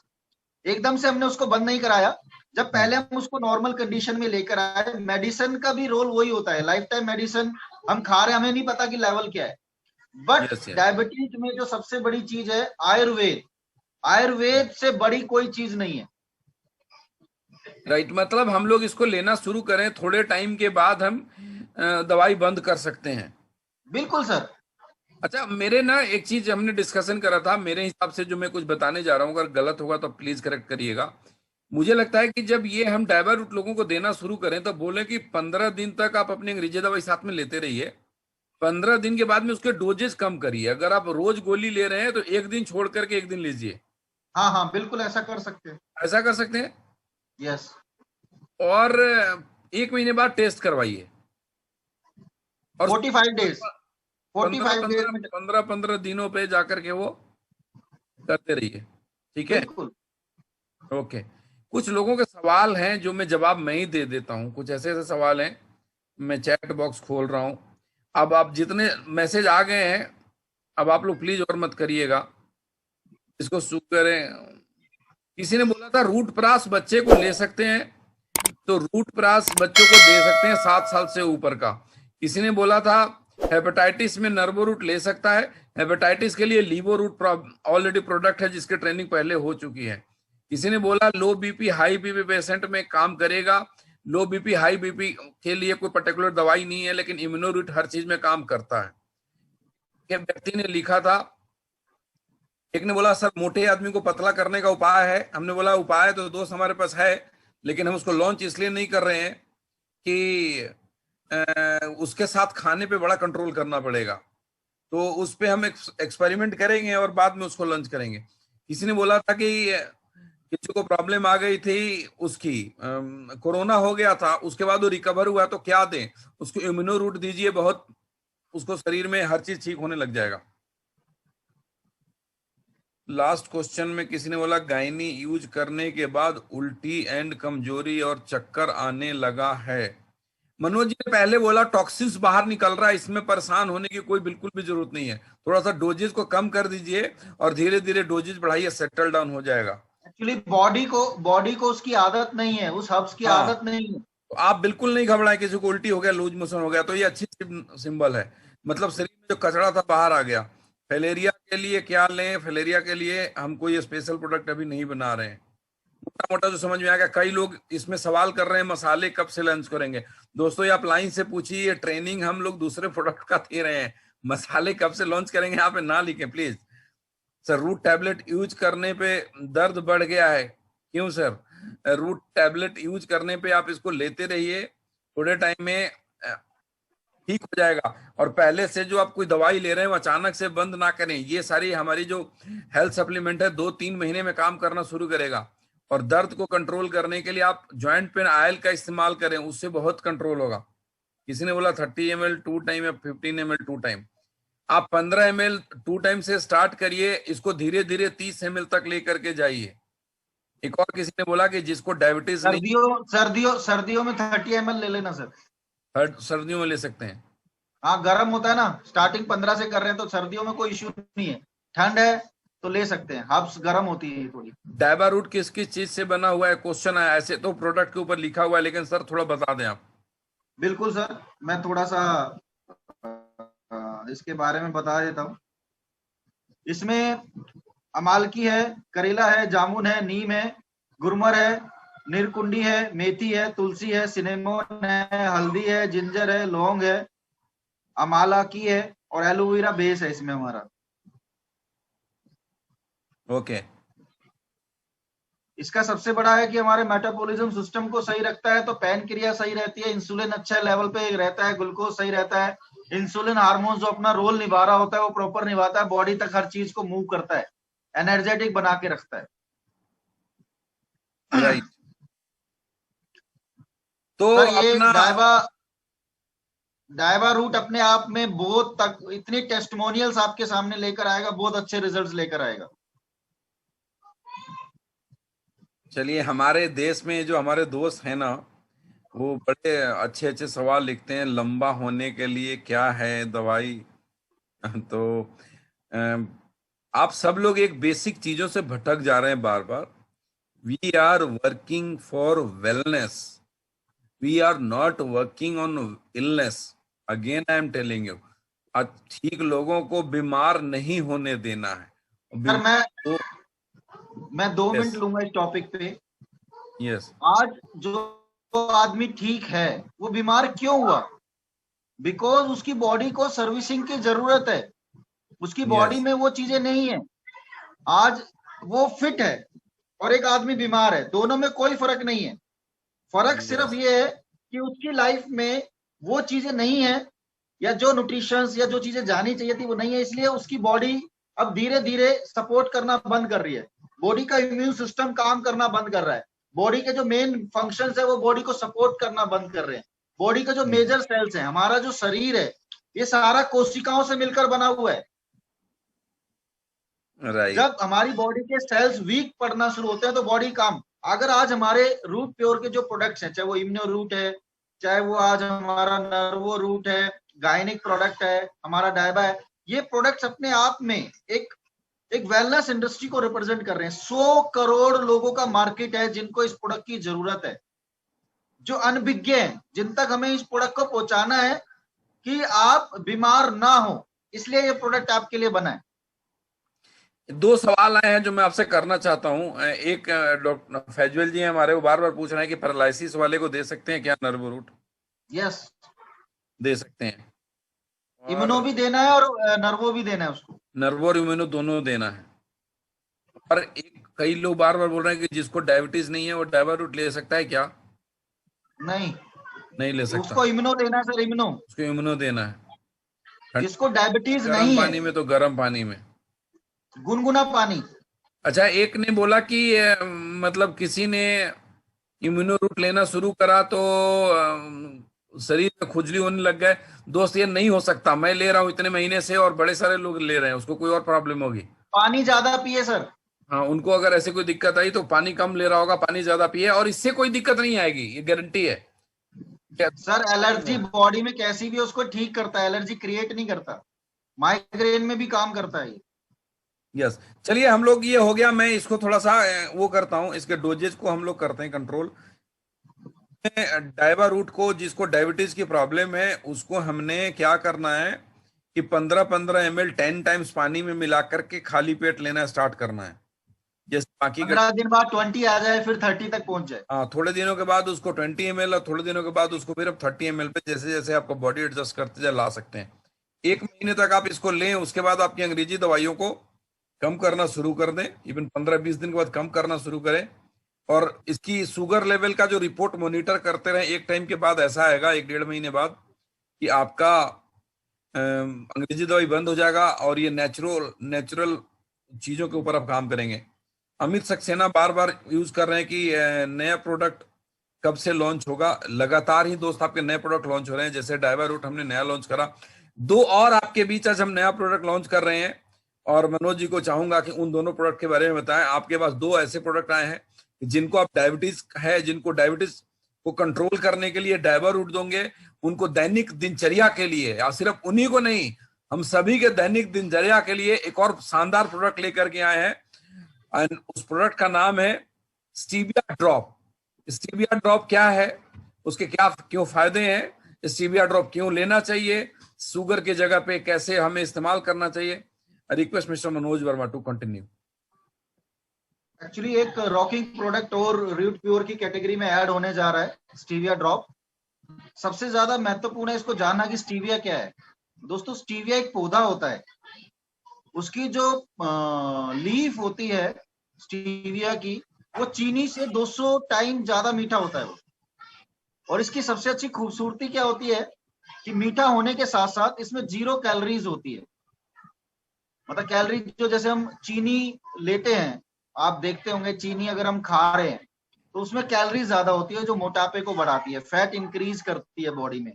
एकदम से हमने उसको बंद नहीं कराया, जब पहले हम उसको नॉर्मल कंडीशन में लेकर आए। मेडिसिन का भी रोल वही होता है, लाइफ टाइम मेडिसिन हम खा रहे हैं, हमें नहीं पता कि लेवल क्या है। बट डायबिटीज में जो सबसे बड़ी चीज है आयुर्वेद, आयुर्वेद से बड़ी कोई चीज नहीं है। राइट, मतलब हम लोग इसको लेना शुरू करें, थोड़े टाइम के बाद हम दवाई बंद कर सकते हैं। बिल्कुल सर। अच्छा, मेरे ना एक चीज हमने डिस्कशन करा था, मेरे हिसाब से जो मैं कुछ बताने जा रहा हूँ, अगर गलत होगा तो प्लीज करेक्ट करिएगा। मुझे लगता है कि जब ये हम डायबा रूट लोगों को देना शुरू करें तो बोले कि 15 दिन तक आप अपनी अंग्रेजी दवाई साथ में लेते रहिए। 15 दिन के बाद में उसके डोजेस कम करिए। अगर आप रोज गोली ले रहे हैं तो एक दिन छोड़ करके एक दिन लीजिए। हाँ हाँ बिल्कुल ऐसा कर सकते हैं। ऐसा कर सकते हैं। यस। और 1 महीने बाद टेस्ट करवाइए, और 45 डेज, 45 डेज में 15 दिनों पे जाकर के वो करते रहिए। ठीक है, बिल्कुल। ओके। कुछ लोगों के सवाल हैं जो मैं जवाब मैं ही दे देता हूं। कुछ ऐसे ऐसे सवाल हैं, मैं चैट बॉक्स खोल रहा हूं। अब आप जितने मैसेज आ गए हैं, अब आप लोग प्लीज और मत करिएगा, इसको शुरू करें। किसी ने बोला था रूट प्रास बच्चे को ले सकते हैं, तो रूट प्रास बच्चों को दे सकते हैं 7 साल से ऊपर का। किसी ने बोला था हेपेटाइटिस में नर्वो रूट ले सकता है। हेपेटाइटिस के लिए लीवो रूट ऑलरेडी प्रोडक्ट है जिसकी ट्रेनिंग पहले हो चुकी है। किसी ने बोला लो बीपी हाई बीपी पेशेंट में काम करेगा। लो बीपी हाई बीपी के लिए कोई पर्टिकुलर दवाई नहीं है, लेकिन इम्यूनो रूट हर चीज में काम करता है। एक व्यक्ति ने लिखा था, एक ने बोला सर मोटे आदमी को पतला करने का उपाय है। हमने बोला उपाय तो दोस्त हमारे पास है, लेकिन हम उसको लॉन्च इसलिए नहीं कर रहे हैं कि उसके साथ खाने पे बड़ा कंट्रोल करना पड़ेगा, तो उस पे हम एक्सपेरिमेंट करेंगे और बाद में उसको लॉन्च करेंगे। किसी ने बोला था कि किसी को प्रॉब्लम आ गई थी, उसकी कोरोना हो गया था, उसके बाद वो रिकवर हुआ, तो क्या दें उसको? इम्यूनो रूट दीजिए, बहुत उसको शरीर में हर चीज ठीक होने लग जाएगा। लास्ट क्वेश्चन में किसी ने बोला गायनी यूज करने के बाद उल्टी एंड कमजोरी और चक्कर आने लगा है। मनोज जी ने पहले बोला टॉक्सिन्स बाहर निकल रहा है, इसमें परेशान होने की कोई बिल्कुल भी जरूरत नहीं है। थोड़ा सा डोजेज को कम कर दीजिए और धीरे धीरे डोजेज बढ़ाइए, सेटल डाउन हो जाएगा। एक्चुअली बॉडी को उसकी आदत नहीं है, उस हर्ब्स की आदत नहीं है। तो आप बिल्कुल नहीं घबराएं, किसी को उल्टी हो गया, लूज मोशन हो गया, तो ये अच्छी सिंबल है, मतलब शरीर में जो कचरा था बाहर आ गया। फैलेरिया के लिए क्या लें? फैलेरिया के लिए हम कोई स्पेशल प्रोडक्ट अभी नहीं बना रहे हैं। मोटा मोटा जो समझ में आ गया। कई लोग इसमें सवाल कर रहे हैं मसाले कब से लॉन्च करेंगे। दोस्तों ये आप लाइन से पूछिए, ये ट्रेनिंग हम लोग दूसरे प्रोडक्ट का दे रहे हैं। मसाले कब से लॉन्च करेंगे यहाँ पे ना लिखें please. Sir root tablet use करने पे दर्द बढ़ गया है, क्यों सर? रूट टैबलेट यूज करने पे आप इसको लेते रहिए, थोड़े टाइम में ठीक हो जाएगा। और पहले से जो आप कोई दवाई ले रहे हैं वो अचानक से बंद ना करें। ये सारी हमारी जो हेल्थ सप्लीमेंट है 2-3 महीने में काम करना शुरू करेगा। और दर्द को कंट्रोल करने के लिए आप ज्वाइंट पेन ऑयल का इस्तेमाल करें, उससे बहुत कंट्रोल होगा। किसी ने बोला 30 ml 2 टाइम या 15 ml 2 टाइम, आप 15 ml 2 टाइम से स्टार्ट करिए, इसको धीरे धीरे 30 ml तक लेकर के जाइए। एक और किसी ने बोला कि जिसको डायबिटीज नहीं, सर्दियों में 30 ml ले लेना सर। सर्दियों में ले सकते हैं। हाँ, गर्म होता है ना, स्टार्टिंग 15 से कर रहे हैं तो सर्दियों में कोई इश्यू नहीं है। ठंड है तो ले सकते हैं, हब्स गर्म होती है थोड़ी। डायबा रूट किस किस चीज से बना हुआ है, क्वेश्चन आया। ऐसे तो प्रोडक्ट के ऊपर लिखा हुआ है, लेकिन सर थोड़ा बता दें आप। बिल्कुल सर, मैं थोड़ा सा इसके बारे में बता देता हूँ। इसमें अमालकी है, करेला है, जामुन है, नीम है, गुरमर है, निरकुंडी है, मेथी है, तुलसी है, सिनेमोन है, हल्दी है, जिंजर है, लौंग है, अमालकी है और एलोवेरा बेस है इसमें हमारा। ओके। इसका सबसे बड़ा है कि हमारे मेटाबॉलिज्म सिस्टम को सही रखता है, तो पैनक्रिया सही रहती है, इंसुलिन अच्छे लेवल पे रहता है, ग्लूकोज सही रहता है, इंसुलिन हार्मोन जो अपना रोल निभा रहा होता है वो प्रॉपर निभाता है, बॉडी तक हर चीज को मूव करता है, एनर्जेटिक बना के रखता है। राइट। तो सर ये अपना डायबा रूट अपने आप में बहुत तक इतनी टेस्टिमोनियल्स आपके सामने लेकर आएगा, बहुत अच्छे रिजल्ट्स लेकर आएगा। चलिए, हमारे देश में जो हमारे दोस्त हैं ना, वो बड़े अच्छे अच्छे सवाल लिखते हैं, लंबा होने के लिए क्या है दवाई। तो अम, आप सब लोग एक बेसिक चीजों से भटक जा रहे हैं बार बार। We are working for wellness, we are not working on illness. Again I am telling you, ठीक लोगों को बीमार नहीं होने देना है। सर तो मैं 2 Yes. मिनट लूंगा इस टॉपिक पे। यस, आज जो आदमी ठीक है वो बीमार क्यों हुआ? बिकॉज उसकी बॉडी को सर्विसिंग की जरूरत है, उसकी बॉडी Yes. में वो चीजें नहीं है। आज वो फिट है और एक आदमी बीमार है, दोनों में कोई फर्क नहीं है। फर्क सिर्फ Yes. ये है कि उसकी लाइफ में वो चीजें नहीं है, या जो न्यूट्रिशंस या जो चीजें जानी चाहिए थी वो नहीं है, इसलिए उसकी बॉडी अब धीरे धीरे सपोर्ट करना बंद कर रही है। बॉडी का इम्यून सिस्टम काम करना बंद कर रहा है, बॉडी के जो मेन फंक्शंस है वो बॉडी को सपोर्ट करना बंद कर रहे हैं। बॉडी के जो मेजर सेल्स है, हमारा जो शरीर है ये सारा कोशिकाओं से मिलकर बना हुआ है। राइट। जब हमारी बॉडी के सेल्स वीक पड़ना शुरू होते हैं तो बॉडी काम। अगर आज हमारे रूट प्योर के जो प्रोडक्ट्स हैं, चाहे वो इम्यूनो रूट है, चाहे वो आज हमारा नर्वो रूट है, गायनिक प्रोडक्ट है, हमारा डायबा है, ये प्रोडक्ट्स अपने आप में एक वेलनेस इंडस्ट्री को रिप्रेजेंट कर रहे हैं। 100 करोड़ लोगों का मार्केट है जिनको इस प्रोडक्ट की जरूरत है, जो अनभिज्ञ हैं, जिन तक हमें इस प्रोडक्ट को पहुंचाना है कि आप बीमार ना हो, इसलिए ये प्रोडक्ट आपके लिए बना है। 2 सवाल आए हैं जो मैं आपसे करना चाहता हूं। एक, डॉक्टर फैजल जी हैं हमारे, वो बार बार पूछ रहे हैं कि पैरालिसिस वाले को दे सकते हैं क्या नर्व रूट? यस, दे सकते हैं। इम्यूनो भी देना है और नर्वो भी देना है उसको। नर्वो और इम्यूनो दोनों देना है। और कई लोग बार बार बोल रहे हैं कि जिसको डायबिटीज नहीं है वो डायबा रूट ले सकता है क्या? नहीं, नहीं ले सकता। उसको इम्यूनो देना है सर, इम्यूनो। उसको इम्यूनो देना है। जिसको डायबिटीज गर्म नहीं पानी है, में तो गर्म पानी में। गुनगुना पानी। अच्छा, एक ने बोला कि मतलब किसी ने इम्यूनो रूट लेना शुरू करा तो शरीर में खुजली होने लग गए। दोस्त, ये नहीं हो सकता। मैं ले रहा हूँ इतने महीने से और बड़े सारे लोग ले रहे हैं, उसको कोई और प्रॉब्लम होगी। पानी ज्यादा पिए सर। हाँ, उनको अगर ऐसे कोई दिक्कत आई तो पानी कम ले रहा होगा, पानी ज्यादा पिए, और इससे कोई दिक्कत नहीं आएगी, ये गारंटी है। सर एलर्जी बॉडी में कैसी भी उसको ठीक करता है, एलर्जी क्रिएट नहीं करता। माइग्रेन में भी काम करता है ये। यस। चलिए, हम लोग ये हो गया, मैं इसको थोड़ा सा वो करता हूँ, इसके डोजेज को हम लोग करते हैं कंट्रोल। डायबा रूट को, जिसको डायबिटीज की प्रॉब्लम है, उसको हमने क्या करना है कि 15-15 ml 10 टाइम्स पानी में मिला करके खाली पेट लेना स्टार्ट करना है। जैसे बाकी 15 दिन बाद 20 आ जाए, फिर 30 तक पहुंच जाए। हाँ, थोड़े दिनों के बाद उसको 20 ml और थोड़े दिनों के बाद उसको फिर अब 30 ml पे, जैसे जैसे आपका बॉडी एडजस्ट करते जाए ला सकते हैं। 1 महीने तक आप इसको लें, उसके बाद आपकी अंग्रेजी दवाइयों को कम करना शुरू कर दें। इवन 15-20 दिन के बाद कम करना शुरू करें और इसकी शुगर लेवल का जो रिपोर्ट मॉनिटर करते रहे, एक टाइम के बाद ऐसा आएगा, 1-1.5 महीने बाद, कि आपका अंग्रेजी दवाई बंद हो जाएगा और ये नेचुरल चीजों के ऊपर आप काम करेंगे। अमित सक्सेना बार बार यूज कर रहे हैं कि नया प्रोडक्ट कब से लॉन्च होगा। लगातार ही दोस्त आपके नए प्रोडक्ट लॉन्च हो रहे हैं, जैसे डायवारूट हमने नया लॉन्च करा, 2 और आपके बीच आज हम नया प्रोडक्ट लॉन्च कर रहे हैं। और मनोज जी को चाहूंगा कि उन दोनों प्रोडक्ट के बारे में बताएं। आपके पास 2 ऐसे प्रोडक्ट आए हैं जिनको आप डायबिटीज है, जिनको डायबिटीज को कंट्रोल करने के लिए डायवारूट दोगे, उनको दैनिक दिनचर्या के लिए, या सिर्फ उन्हीं को नहीं, हम सभी के दैनिक दिनचर्या के लिए एक और शानदार प्रोडक्ट लेकर के आए हैं। एंड उस प्रोडक्ट का नाम है स्टीविया ड्रॉप। स्टीविया ड्रॉप क्या है, उसके क्यों फायदे हैं, स्टीविया ड्रॉप क्यों लेना चाहिए, शुगर की जगह पे कैसे हमें इस्तेमाल करना चाहिए। Request mister Manoj Verma to continue. Actually एक रॉकिंग प्रोडक्ट और रूट प्योर की कैटेगरी में ऐड होने जा रहा है स्टीविया ड्रॉप। सबसे ज्यादा महत्वपूर्ण है इसको जानना कि स्टीविया क्या है। दोस्तों, स्टीविया एक पौधा होता है, उसकी जो लीफ होती है स्टीविया की, वो चीनी से 200 टाइम ज्यादा मीठा होता है वो। और इसकी सबसे अच्छी खूबसूरती क्या होती है कि मीठा होने के साथ साथ इसमें 0 कैलोरीज होती है। मतलब कैलोरी जो, जैसे हम चीनी लेते हैं, आप देखते होंगे चीनी अगर हम खा रहे हैं तो उसमें कैलोरी ज्यादा होती है जो मोटापे को बढ़ाती है, फैट इंक्रीज करती है बॉडी में,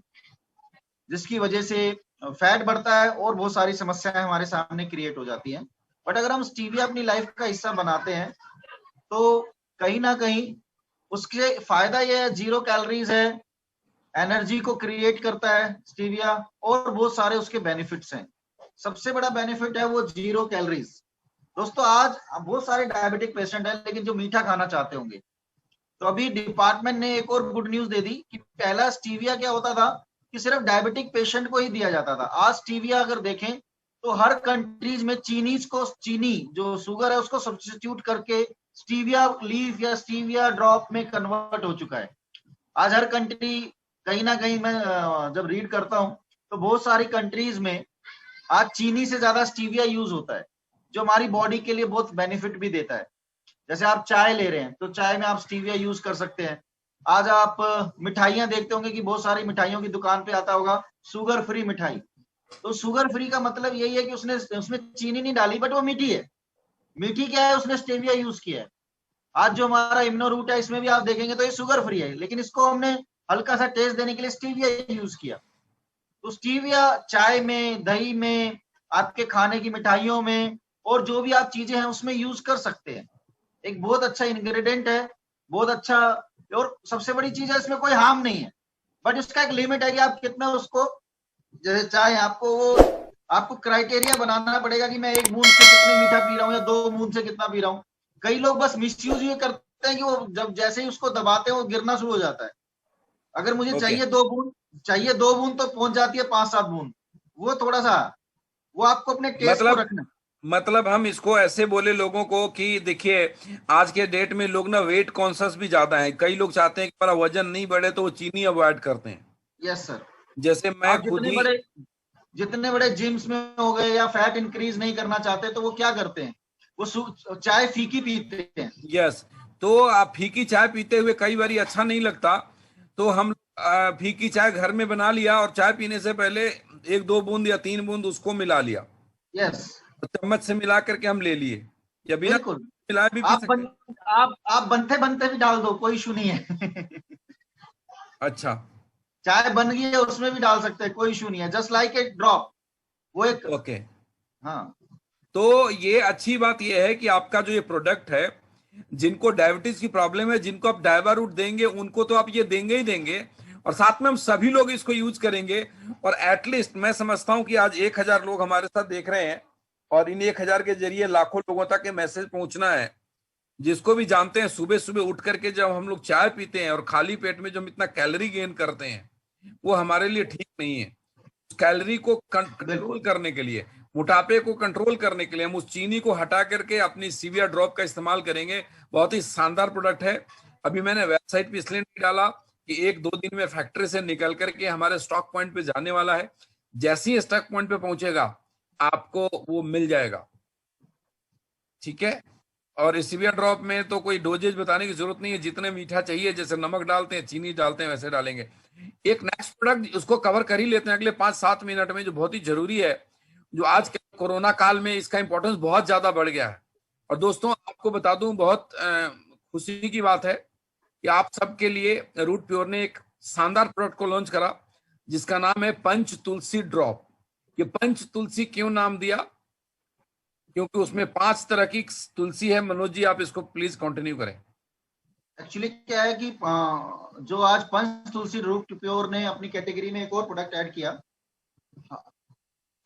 जिसकी वजह से फैट बढ़ता है और बहुत सारी समस्याएं हमारे सामने क्रिएट हो जाती हैं। बट अगर हम स्टीविया अपनी लाइफ का हिस्सा बनाते हैं तो कहीं ना कहीं उसके फायदा ये है, 0 कैलोरीज है, एनर्जी को क्रिएट करता है स्टीविया, और बहुत सारे उसके बेनिफिट्स हैं। सबसे बड़ा बेनिफिट है वो 0 कैलोरीज। दोस्तों, आज बहुत सारे डायबिटिक पेशेंट हैं लेकिन जो मीठा खाना चाहते होंगे, तो अभी डिपार्टमेंट ने एक और गुड न्यूज दे दी कि पहला स्टीविया क्या होता था कि सिर्फ डायबिटिक पेशेंट को ही दिया जाता था। आज स्टीविया अगर देखें तो हर कंट्रीज में चीनी जो शुगर है उसको सब्स्टिट्यूट करके स्टीविया लीफ या स्टीविया ड्रॉप में कन्वर्ट हो चुका है। आज हर कंट्री, कहीं ना कहीं मैं जब रीड करता हूं तो बहुत सारी कंट्रीज में आज चीनी से ज्यादा स्टीविया यूज होता है, जो हमारी बॉडी के लिए बहुत बेनिफिट भी देता है। जैसे आप चाय ले रहे हैं तो चाय में आप स्टीविया यूज कर सकते हैं। आज आप मिठाइयां देखते होंगे कि बहुत सारी मिठाइयों की दुकान पे आता होगा शुगर फ्री मिठाई। तो शुगर फ्री का मतलब यही है कि उसमें चीनी नहीं डाली, बट वो मीठी है। मीठी क्या है, उसने स्टेविया यूज किया है। आज जो हमारा इम्नो रूट है इसमें भी आप देखेंगे तो ये शुगर फ्री है, लेकिन इसको हमने हल्का सा टेस्ट देने के लिए स्टीविया यूज किया। तो स्टीविया चाय में, दही में, आपके खाने की मिठाइयों में, और जो भी आप चीजें हैं उसमें यूज कर सकते हैं। एक बहुत अच्छा इंग्रेडिएंट है, बहुत अच्छा। और सबसे बड़ी चीज है, इसमें कोई हार्म नहीं है, बट इसका एक लिमिट है कि आप कितना उसको, जैसे चाहे आपको क्राइटेरिया बनाना पड़ेगा कि मैं 1 बूंद से कितने मीठा पी रहा हूँ या 2 बूंद से कितना पी रहा हूँ। कई लोग बस मिसयूज ये करते हैं कि वो जब जैसे ही उसको दबाते हैं वो गिरना शुरू हो जाता है। अगर मुझे चाहिए 2 बूंद तो पहुंच जाती है 5-7 बूंद। वो थोड़ा सा, वो आपको अपने टेस्ट को रखना। मतलब हम इसको ऐसे बोले लोगों को कि देखिए, आज के डेट में लोग ना वेट कॉन्शियस भी ज्यादा हैं। कई लोग चाहते हैं कि हमारा वजन नहीं बढ़े तो वो चीनी अवॉइड करते हैं। Yes sir. जैसे मैं आप खुद ही, जितने बड़े जिम्स में हो गए या फैट इंक्रीज नहीं करना चाहते तो वो क्या करते हैं, वो चाय फीकी पीते हैं। यस, तो आप फीकी चाय पीते हुए कई बार अच्छा नहीं लगता, तो हम फीकी चाय घर में बना लिया और चाय पीने से पहले 1-2 बूंद या 3 बूंद उसको मिला लिया, यस, चम्मच से मिला करके हम ले लिए, या बिना बिल्कुल। मिलाए भी पी सकते हैं। आप बनते बनते भी डाल दो, कोई इशू नहीं है। अच्छा, चाय बन गई है उसमें भी डाल सकते हैं, कोई इशू नहीं है। जस्ट लाइक ए ड्रॉप, वो एक, ओके। हाँ। तो ये अच्छी बात ये है कि आपका जो ये प्रोडक्ट है, जिनको डायबिटीज की प्रॉब्लम है, जिनको आप डायवारूट देंगे उनको तो आप ये देंगे ही देंगे, और साथ में हम सभी लोग इसको यूज करेंगे। और एटलीस्ट मैं समझता हूं कि आज 1000 लोग हमारे साथ देख रहे हैं, और इन 1000 के जरिए लाखों लोगों तक ये मैसेज पहुंचना है। जिसको भी जानते हैं, सुबह सुबह उठ करके जब हम लोग चाय पीते हैं और खाली पेट में जो हम इतना कैलोरी गेन करते हैं, वो हमारे लिए ठीक नहीं है। कैलोरी को कंट्रोल करने के लिए, मोटापे को कंट्रोल करने के लिए हम उस चीनी को हटा करके अपनी सीविया ड्रॉप का इस्तेमाल करेंगे। बहुत ही शानदार प्रोडक्ट है। अभी मैंने वेबसाइट पे इसलिए नहीं डाला कि 1-2 दिन में फैक्ट्री से निकल करके हमारे स्टॉक पॉइंट पे जाने वाला है। जैसे ही स्टॉक पॉइंट पे पहुंचेगा आपको वो मिल जाएगा, ठीक है। और स्टीविया ड्रॉप में तो कोई डोजेज बताने की जरूरत नहीं है, जितने मीठा चाहिए, जैसे नमक डालते हैं, चीनी डालते हैं, वैसे डालेंगे। एक नेक्स्ट प्रोडक्ट उसको कवर कर ही लेते हैं अगले 5-7 मिनट में, जो बहुत ही जरूरी है, जो आज के कोरोना काल में इसका इंपॉर्टेंस बहुत ज्यादा बढ़ गया है। और दोस्तों आपको बता दूं, बहुत खुशी की बात है कि आप सबके लिए रूट प्योर ने एक शानदार प्रोडक्ट को लॉन्च करा, जिसका नाम है पंच तुलसी ड्रॉप। ये पंच तुलसी क्यों नाम दिया? क्योंकि उसमें 5 तरह की तुलसी है। मनोज जी आप इसको प्लीज कंटिन्यू करें। एक्चुअली क्या है कि जो आज पंच तुलसी रूट प्योर ने अपनी कैटेगरी में एक और प्रोडक्ट ऐड किया।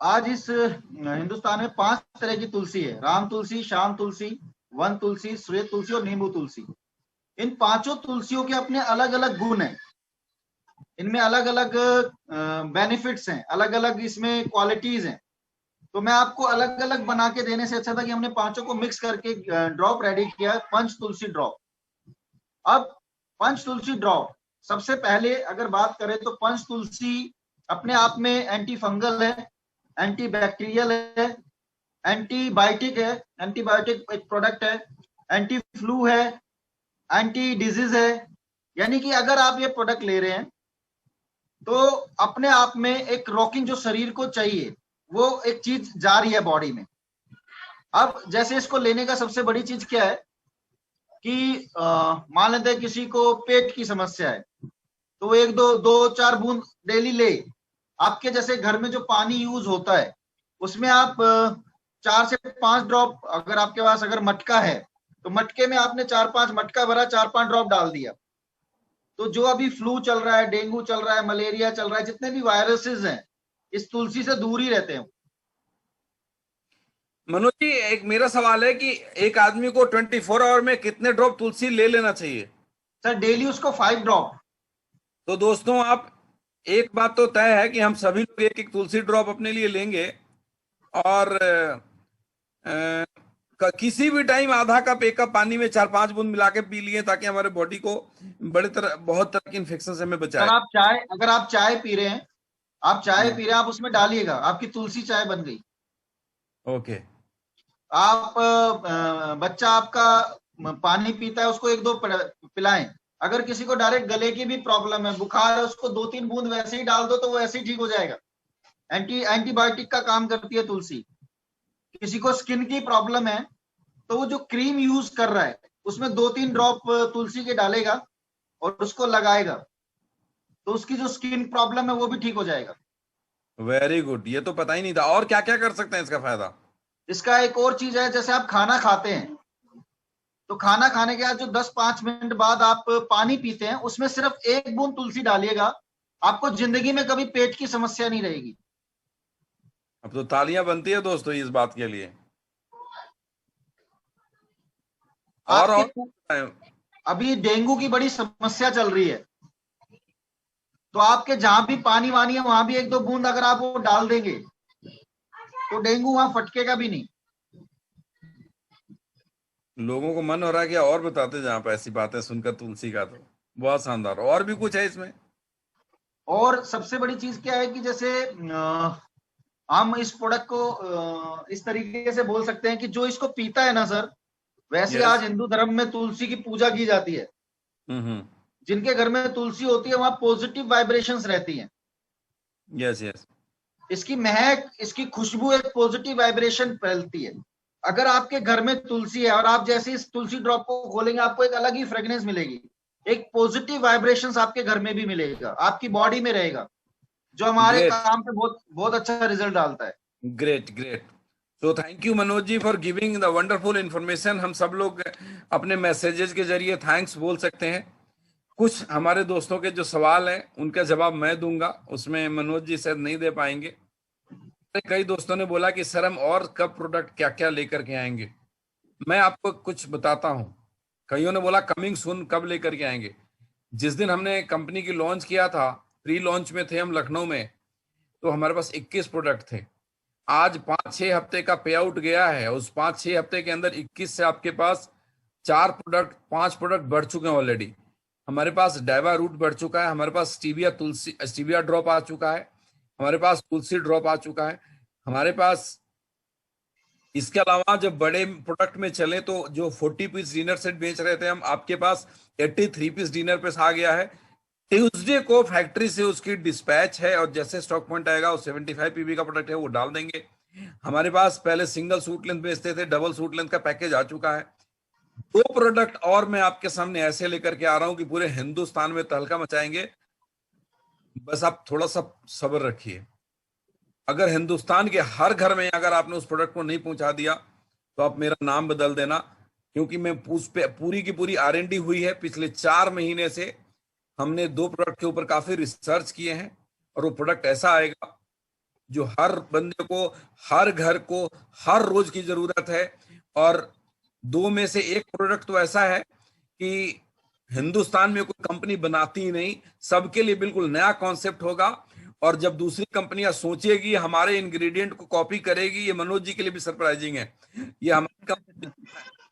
आज इस हिंदुस्तान में 5 तरह की तुलसी है, राम तुलसी, श्याम तुलसी, वन तुलसी, श्वेत तुलसी और नींबू तुलसी। इन पांचों तुलसियों के अपने अलग अलग गुण हैं, इनमें अलग अलग बेनिफिट्स हैं, अलग अलग इसमें क्वालिटीज हैं। तो मैं आपको अलग अलग बना के देने से अच्छा था कि हमने पांचों को मिक्स करके ड्रॉप रेडी किया, पंच तुलसी ड्रॉप। अब पंच तुलसी ड्रॉप, सबसे पहले अगर बात करें तो पंच तुलसी अपने आप में एंटी फंगल है, एंटी बैक्टीरियल है, एंटीबायोटिक है, एंटीबायोटिक एक प्रोडक्ट है, एंटी फ्लू है, एंटी डिजीज है। यानी कि अगर आप ये प्रोडक्ट ले रहे हैं तो अपने आप में एक रॉकिंग जो शरीर को चाहिए वो एक चीज जा रही है बॉडी में। अब जैसे इसको लेने का सबसे बड़ी चीज क्या है कि मान लेते हैं किसी को पेट की समस्या है, तो वो 1-2-4 बूंद डेली ले। आपके जैसे घर में जो पानी यूज होता है उसमें आप 4 से 5 ड्रॉप, अगर आपके पास अगर मटका है तो मटके में आपने 4-5 मटका भरा, 4-5 ड्रॉप डाल दिया। तो जो अभी फ्लू चल रहा है, डेंगू चल रहा है, मलेरिया चल रहा है, जितने भी वायरसेस हैं, इस तुलसी से दूर ही रहते हैं। मनोज जी एक मेरा सवाल है कि एक आदमी को 24 आवर में कितने ड्रॉप तुलसी ले लेना चाहिए? सर डेली उसको 5 ड्रॉप। तो दोस्तों आप, एक बात तो तय है कि हम सभी लोग एक एक तुलसी ड्रॉप अपने लिए लेंगे, और किसी भी टाइम आधा कप 1 कप पानी में 4-5 बूंद मिला के पी लिए, ताकि हमारे बॉडी को बहुत तरह के इन्फेक्शन से हमें बचाए। सर आप चाय, अगर आप चाय पी रहे हैं, आप चाय पी रहे हैं, आप उसमें डालिएगा, आपकी तुलसी चाय बन गई। ओके। आप बच्चा आपका पानी पीता है, उसको 1-2 पिलाएं। अगर किसी को डायरेक्ट गले की भी प्रॉब्लम है, बुखार है, उसको 2-3 बूंद वैसे ही डाल दो तो वो ऐसे ही ठीक हो जाएगा। एंटीबायोटिक का काम करती है तुलसी। किसी को स्किन की प्रॉब्लम है तो वो जो क्रीम यूज कर रहा है उसमें 2-3 ड्रॉप तुलसी के डालेगा और उसको लगाएगा, तो उसकी जो स्किन प्रॉब्लम है वो भी ठीक हो जाएगा। वेरी गुड, ये तो पता ही नहीं था। और क्या क्या कर सकते हैं इसका फायदा? इसका एक और चीज है, जैसे आप खाना खाते हैं तो खाना खाने के बाद जो 10-5 मिनट बाद आप पानी पीते हैं, उसमें सिर्फ 1 बूंद तुलसी डालिएगा, आपको जिंदगी में कभी पेट की समस्या नहीं रहेगी। अब तो तालियां बनती है दोस्तों इस बात के लिए। और आपके अभी डेंगू की बड़ी समस्या चल रही है, तो आपके जहां भी पानी वानी है वहां भी 1-2 बूंद अगर आप वो डाल देंगे तो डेंगू वहां फटकेगा भी नहीं। लोगों को मन हो रहा है कि और बताते जाएं, आप ऐसी बातें सुनकर तुलसी का, तो बहुत शानदार। और भी कुछ है इसमें? और सबसे बड़ी चीज क्या है कि जैसे हम इस प्रोडक्ट को इस तरीके से बोल सकते हैं कि जो इसको पीता है ना सर, वैसे यस। आज हिंदू धर्म में तुलसी की पूजा की जाती है। हम्म। जिनके घर में तुलसी होती है वहां पॉजिटिव वाइब्रेशंस रहती हैं। Yes yes. इसकी महक, इसकी खुशबू एक पॉजिटिव वाइब्रेशन फैलती है। अगर आपके घर में तुलसी है और आप जैसे इस तुलसी ड्रॉप को खोलेंगे, आपको एक अलग ही फ्रेग्रेंस मिलेगी, एक पॉजिटिव वाइब्रेशंस आपके घर में भी मिलेगा, आपकी बॉडी में रहेगा, जो हमारे ग्रेट काम पे बहुत बहुत अच्छा रिजल्ट डालता है। Great great. तो thank you Manoj ji for giving the wonderful information. हम सब लोग अपने मैसेजेस के जरिए थैंक्स बोल सकते हैं। कुछ हमारे दोस्तों के जो सवाल हैं उनका जवाब मैं दूंगा, उसमें मनोज जी शायद नहीं दे पाएंगे। कई दोस्तों ने बोला कि सर हम और कब प्रोडक्ट क्या क्या लेकर के आएंगे। मैं आपको कुछ बताता हूं। कईयों ने बोला कमिंग सून कब लेकर के आएंगे। जिस दिन हमने कंपनी की लॉन्च किया था, प्री लॉन्च में थे हम लखनऊ में, तो हमारे पास 21 प्रोडक्ट थे। आज 5-6 हफ्ते का पे आउट गया है, उस 5-6 हफ्ते के अंदर 21 से आपके पास 5 प्रोडक्ट बढ़ चुके हैं ऑलरेडी। हमारे पास डाइवा रूट बढ़ चुका है, हमारे पास स्टीविया ड्रॉप आ चुका है, हमारे पास तुलसी ड्रॉप आ चुका है, हमारे पास इसके अलावा जब बड़े प्रोडक्ट में चले तो जो 40 पीस डिनर सेट बेच रहे थे हम, आपके पास 83 पीस डिनर पीस आ गया है। ट्यूसडे को फैक्ट्री से उसकी डिस्पैच है और जैसे स्टॉक पॉइंट आएगा, वो 75 पीवी का प्रोडक्ट है वो डाल देंगे। हमारे पास पहले सिंगल सूट लेंथ बेचते थे, डबल सूट लेंथ का पैकेज आ चुका है। 2 प्रोडक्ट और मैं आपके सामने ऐसे लेकर के आ रहा हूं कि पूरे हिंदुस्तान में तहलका मचाएंगे। बस आप थोड़ा सा सब्र रखिए। अगर हिंदुस्तान के हर घर में अगर आपने उस प्रोडक्ट को नहीं पहुंचा दिया तो आप मेरा नाम बदल देना, क्योंकि मैं उस पे पूरी की पूरी R&D हुई है। पिछले 4 महीने से हमने 2 प्रोडक्ट के ऊपर काफी रिसर्च किए हैं और वो प्रोडक्ट ऐसा आएगा जो हर बंदे को, हर घर को, हर रोज की जरूरत है। और 2 में से 1 प्रोडक्ट तो ऐसा है कि हिंदुस्तान में कोई कंपनी बनाती ही नहीं, सबके लिए बिल्कुल नया कॉन्सेप्ट होगा। और जब दूसरी कंपनियां सोचेगी हमारे इंग्रेडिएंट को कॉपी करेगी, ये मनोज जी के लिए भी सरप्राइजिंग है। ये हमारी कंपनी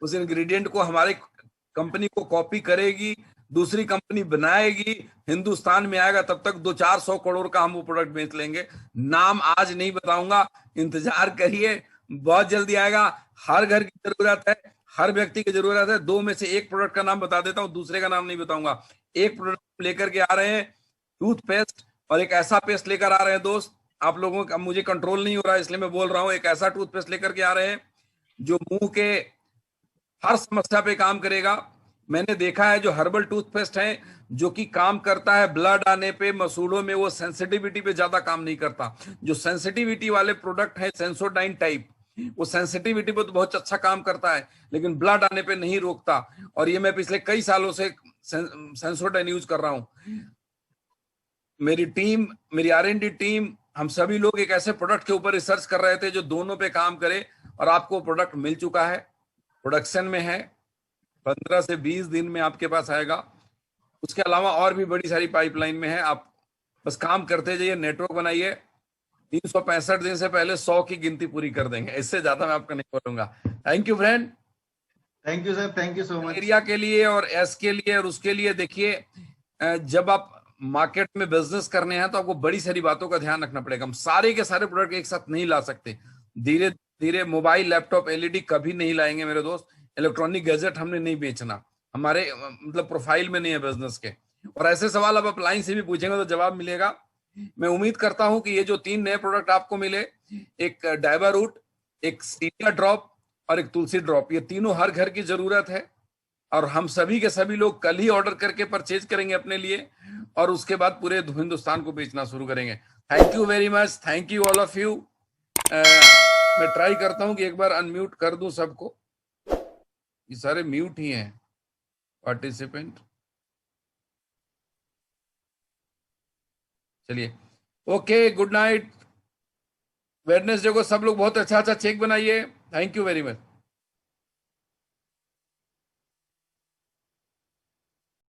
उस इंग्रेडिएंट को हमारे कंपनी को कॉपी करेगी, दूसरी कंपनी बनाएगी, हिंदुस्तान में आएगा, तब तक 200-400 करोड़ का हम वो प्रोडक्ट बेच लेंगे। नाम आज नहीं बताऊंगा, इंतजार करिए, बहुत जल्दी आएगा। हर घर की जरूरत है, हर व्यक्ति की जरूरत है। 2 में से 1 प्रोडक्ट का नाम बता देता हूं, दूसरे का नाम नहीं बताऊंगा। एक प्रोडक्ट लेकर के आ रहे हैं टूथपेस्ट, और एक ऐसा पेस्ट लेकर आ रहे हैं दोस्त, आप लोगों का मुझे कंट्रोल नहीं हो रहा है इसलिए मैं बोल रहा हूं। एक ऐसा टूथपेस्ट लेकर के आ रहे हैं जो मुंह के हर समस्या पे काम करेगा। मैंने देखा है जो हर्बल टूथपेस्ट है जो कि काम करता है ब्लड आने पे, मसूड़ों में, वो सेंसिटिविटी पे ज्यादा काम नहीं करता। जो सेंसिटिविटी वाले प्रोडक्ट है सेंसोडाइन टाइप, वो सेंसिटिविटी पे तो बहुत अच्छा काम करता है लेकिन ब्लड आने पे नहीं रोकता। और ये मैं पिछले कई सालों से सेंसोडाइन यूज कर रहा हूं। मेरी टीम, मेरी R&D टीम, हम सभी लोग एक ऐसे प्रोडक्ट के ऊपर रिसर्च कर रहे थे जो दोनों पे काम करे, और आपको प्रोडक्ट मिल चुका है, प्रोडक्शन में है, 15 से 20 दिन में आपके पास आएगा। उसके अलावा और भी बड़ी सारी पाइपलाइन में है। आप बस काम करते जाइए, नेटवर्क बनाइए, 365 दिन से पहले 100 की गिनती पूरी कर देंगे। इससे ज्यादा मैं आपको नहीं बोलूंगा। Thank you friend. Thank you sir, thank you so much. Area के लिए और एस के लिए और उसके लिए देखिए, जब आप मार्केट में बिजनेस करने हैं तो आपको बड़ी सारी बातों का ध्यान रखना पड़ेगा। हम सारे के सारे प्रोडक्ट एक साथ नहीं ला सकते। धीरे धीरे मोबाइल, लैपटॉप, LED कभी नहीं लाएंगे मेरे दोस्त। इलेक्ट्रॉनिक गैजेट हमने नहीं बेचना, हमारे मतलब प्रोफाइल में नहीं है बिजनेस के। और ऐसे सवाल आप अपलाइन से भी पूछेंगे तो जवाब मिलेगा। मैं उम्मीद करता हूं कि ये जो 3 नए प्रोडक्ट आपको मिले, एक डाइबा रूट, एक सीनिया ड्रॉप और एक तुलसी ड्रॉप, ये तीनों हर घर की जरूरत है। और हम सभी के सभी लोग कल ही ऑर्डर करके परचेज करेंगे अपने लिए, और उसके बाद पूरे हिंदुस्तान को बेचना शुरू करेंगे। Thank you very much, thank you all of you. मैं ट्राई करता हूं कि एक बार अनम्यूट कर दूं सबको। ये सारे म्यूट ही हैं पार्टिसिपेंट। चलिए, ओके, गुड नाइट। वेडनेसडे को सब लोग बहुत अच्छा अच्छा चेक बनाइए। Thank you very much.